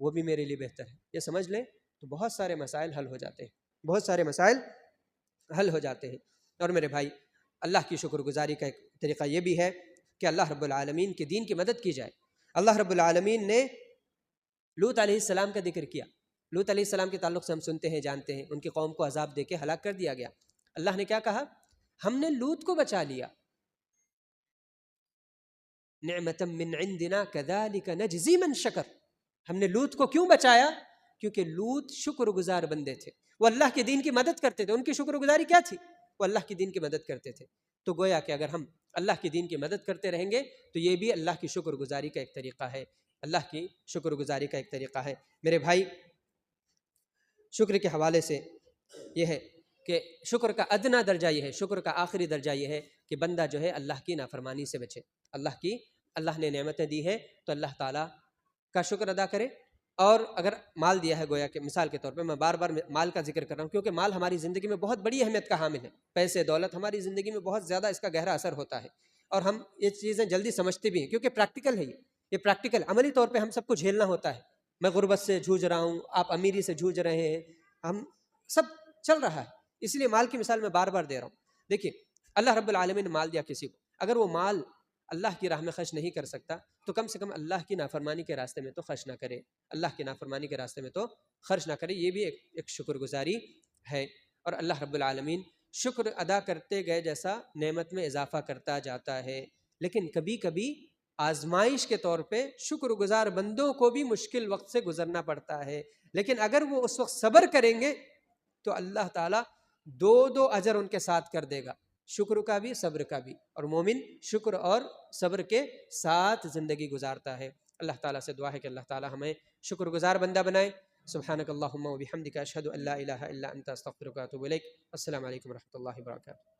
وہ بھی میرے لیے بہتر ہے، یہ سمجھ لیں تو بہت سارے مسائل حل ہو جاتے ہیں، بہت سارے مسائل حل ہو جاتے ہیں۔ اور میرے بھائی، اللہ کی شکر گزاری کا ایک طریقہ یہ بھی ہے کہ اللہ رب العالمین کے دین کی مدد کی جائے۔ اللہ رب العالمین نے لوط علیہ السلام کا ذکر کیا۔ لوط علیہ السلام کے تعلق سے ہم سنتے ہیں، جانتے ہیں، ان کی قوم کو عذاب دے کے ہلاک کر دیا گیا۔ اللہ نے کیا کہا؟ ہم نے لوط کو بچا لیا، نعمتا من عندنا کذالک نجزی من شکر۔ ہم نے لوط کو کیوں بچایا؟ کیونکہ لوط شکر گزار بندے تھے، وہ اللہ کے دین کی مدد کرتے تھے۔ ان کی شکر گزاری کیا تھی؟ وہ اللہ کے دین کی مدد کرتے تھے۔ تو گویا کہ اگر ہم اللہ کے دین کی مدد کرتے رہیں گے تو یہ بھی اللہ کی شکر گزاری کا ایک طریقہ ہے، اللہ کی شکر گزاری کا ایک طریقہ ہے۔ میرے بھائی، شکر کے حوالے سے یہ ہے کہ شکر کا ادنا درجہ یہ ہے، شکر کا آخری درجہ یہ ہے کہ بندہ جو ہے اللہ کی نافرمانی سے بچے۔ اللہ نے نعمتیں دی ہے تو اللہ تعالیٰ کا شکر ادا کرے۔ اور اگر مال دیا ہے، گویا کہ مثال کے طور پہ میں بار بار مال کا ذکر کر رہا ہوں کیونکہ مال ہماری زندگی میں بہت بڑی اہمیت کا حامل ہے، پیسے دولت ہماری زندگی میں بہت زیادہ اس کا گہرا اثر ہوتا ہے، اور ہم یہ چیزیں جلدی سمجھتے بھی ہیں کیونکہ پریکٹیکل ہے، یہ پریکٹیکل عملی طور پہ ہم سب کو جھیلنا ہوتا ہے۔ میں غربت سے جھوج رہا ہوں، آپ امیری سے جھوج رہے ہیں، ہم سب چل رہا ہے، اس لیے مال کی مثال میں بار بار دے رہا ہوں۔ دیکھیے، اللہ رب العالمین نے مال دیا کسی کو، اگر وہ مال اللہ کی راہ میں خرچ نہیں کر سکتا تو کم سے کم اللہ کی نافرمانی کے راستے میں تو خرچ نہ کرے، اللہ کی نافرمانی کے راستے میں تو خرچ نہ کرے، یہ بھی ایک شکر گزاری ہے۔ اور اللہ رب العالمین شکر ادا کرتے گئے جیسا نعمت میں اضافہ کرتا جاتا ہے، لیکن کبھی کبھی آزمائش کے طور پہ شکر گزار بندوں کو بھی مشکل وقت سے گزرنا پڑتا ہے، لیکن اگر وہ اس وقت صبر کریں گے تو اللہ تعالیٰ دو اجر ان کے ساتھ کر دے گا، شکر کا بھی صبر کا بھی۔ اور مومن شکر اور صبر کے ساتھ زندگی گزارتا ہے۔ اللہ تعالیٰ سے دعا ہے کہ اللہ تعالیٰ ہمیں شکر گزار بندہ بنائے۔ سبحانک اللہم و بحمدک، اشہد ان لا الہ الا انت، استغفرک و اتوب الیک۔ السلام علیکم و رحمۃ اللہ وبرکاتہ۔